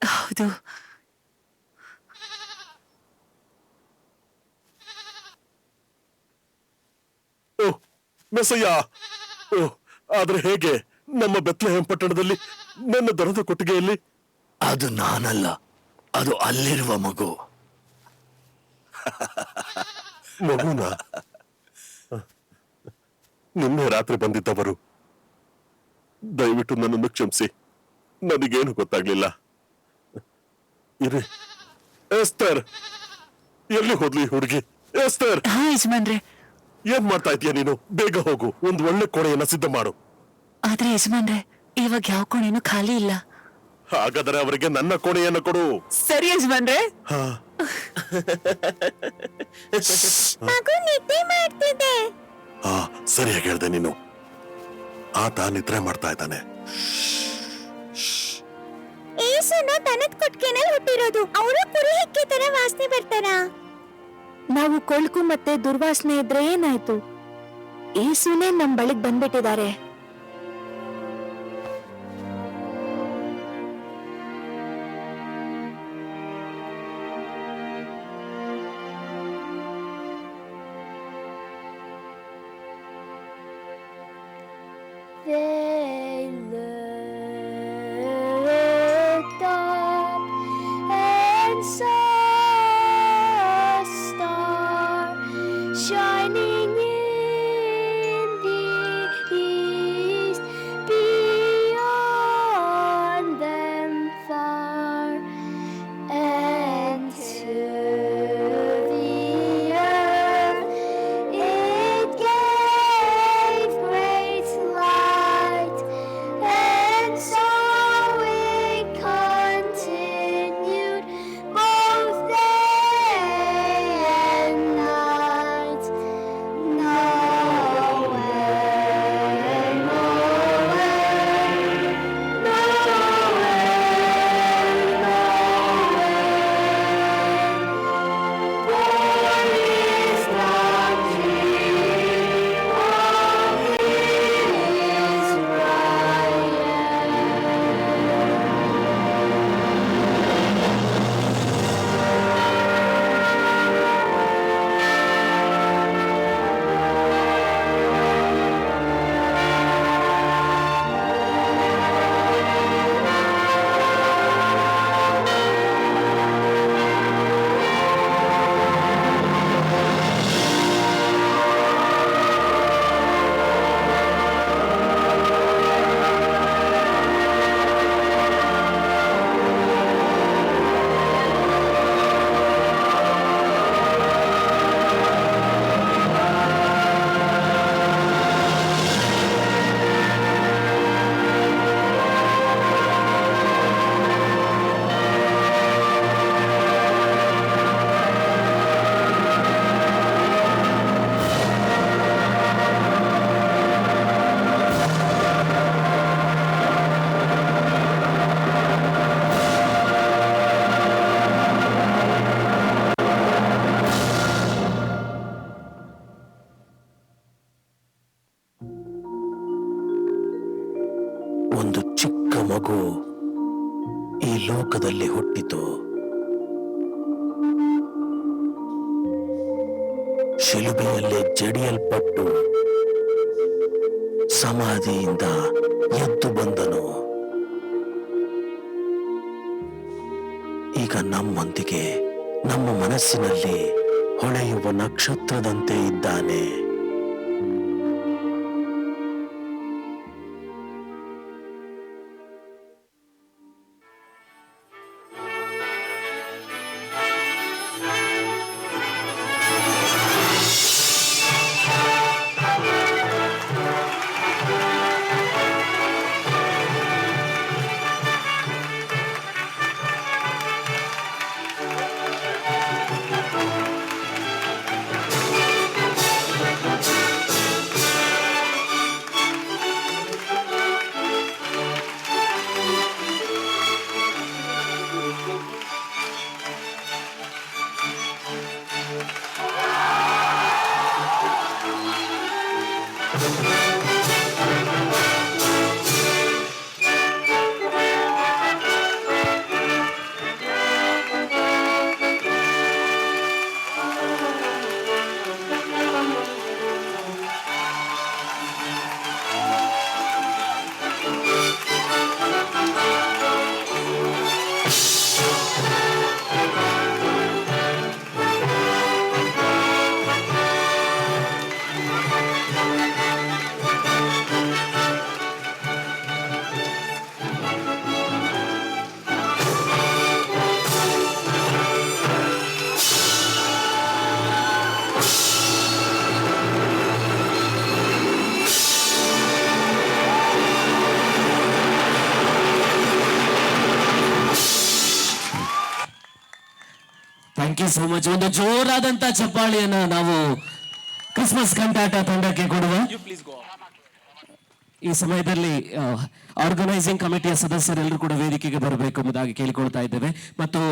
ಹೌದು. ಓಹ್, ಮೆಸ್ಸಯ್ಯ! ಓಹ್, ಆದ್ರೆ ಹೇಗೆ? ನಮ್ಮ ಬೆತ್ಲೆಹೇಮ್ ಪಟ್ಟಣದಲ್ಲಿ ನನ್ನ ದನದ ಕೊಟ್ಟಿಗೆಯಲ್ಲಿ? ಅದು ನಾನಲ್ಲ, ಅದು ಅಲ್ಲಿರುವ ಮಗು. ಮಗುನ? ನಿನ್ನೆ ರಾತ್ರಿ ಬಂದಿದ್ದವರು. ದಯವಿಟ್ಟು ನನ್ನನ್ನು ಕ್ಷಮಿಸಿ, ನನಗೇನು ಗೊತ್ತಾಗ್ಲಿಲ್ಲ. ಇರಿ, ಎಸ್ತರ್, ಎಲ್ಲಿ ಹೋದ್ಲಿ ಹುಡುಗಿ? ಎಸ್ತರ್, ಹಾ ಯಜಮಾನ್ರೆ. ಏನ್ ಮಾಡ್ತಾ ಇದೀಯ ನೀನು? ಬೇಗ ಹೋಗು, ಒಂದು ಒಳ್ಳೆ ಕೋಣೆಯನ್ನ ಸಿದ್ಧ ಮಾಡು. ಆದ್ರೆ ಯಜಮಾನ್ರೆ, ಇವಾಗ ಯಾವ ಕೋಣೆನೂ ಖಾಲಿ ಇಲ್ಲ. ಹಾಗಾದರೆ ಅವರಿಗೆ ನನ್ನ ಕೋಣೆಯನ್ನು ಕೊಡು. ಸರಿ ಯಜಮಾನ್ರೆ. ಹಾ, ಮಗು ನಿದ್ದೆ ಮಾಡ್ತಿದೆ. ಹಾ, ಸರಿಯಾಗಿ ಹೇಳ್ದೆ ನೀನು. ಆತ ನಿದ್ರೆ ಮಾಡ್ತಾ ಇದ್ದಾನೆ. ಏಸುನ ದನದ ಕೊಟ್ಟಿಗೆನಲ್ಲಿ ಹುಟ್ಟಿರೋದು. ಅವರು ಕುರಿ ಹಿಕ್ಕೆ ತರ ವಾಸನೆ ಬರ್ತಾರ. ನಾವು ಕೊಳ್ಕು ಮತ್ತೆ ದುರ್ವಾಸನೆ ಇದ್ರೆ ಏನಾಯ್ತು? ಏಸುನೇ ನಮ್ ಬಳಿಗ್ ಬಂದ್ಬಿಟ್ಟಿದ್ದಾರೆ. They looked up and saw a star shining in the east, beyond them far, and to the earth it gave great light, and so it continued both day and night. Nowhere, nowhere, nowhere, is not King of ಒಂದು ಚಿಕ್ಕ ಮಗು ಈ ಲೋಕದಲ್ಲಿ ಹುಟ್ಟಿತು. ಶಿಲುಬೆಯಲ್ಲಿ ಜಡಿಯಲ್ಪಟ್ಟು ಸಮಾಧಿಯಿಂದ ಎದ್ದು ಬಂದನು. ಈಗ ನಮ್ಮೊಂದಿಗೆ ನಮ್ಮ ಮನಸ್ಸಿನಲ್ಲಿ ಹೊಳೆಯುವ ನಕ್ಷತ್ರದಂತೆ ಇದ್ದಾನೆ. Thank you so much. ಒಂದು ಜೋರಾದಂತ ಚಪ್ಪಾಳಿಯನ್ನ ನಾವು ಕ್ರಿಸ್ಮಸ್ ಕಂಟಾಟ ತಂಡಕ್ಕೆ ಕೊಡುವ. ಈ ಸಮಯದಲ್ಲಿ ಆರ್ಗನೈಸಿಂಗ್ ಕಮಿಟಿಯ ಸದಸ್ಯರೆಲ್ಲರೂ ಕೂಡ ವೇದಿಕೆಗೆ ಬರಬೇಕು ಎಂಬುದಾಗಿ ಕೇಳಿಕೊಳ್ತಾ ಇದ್ದೇವೆ. ಮತ್ತು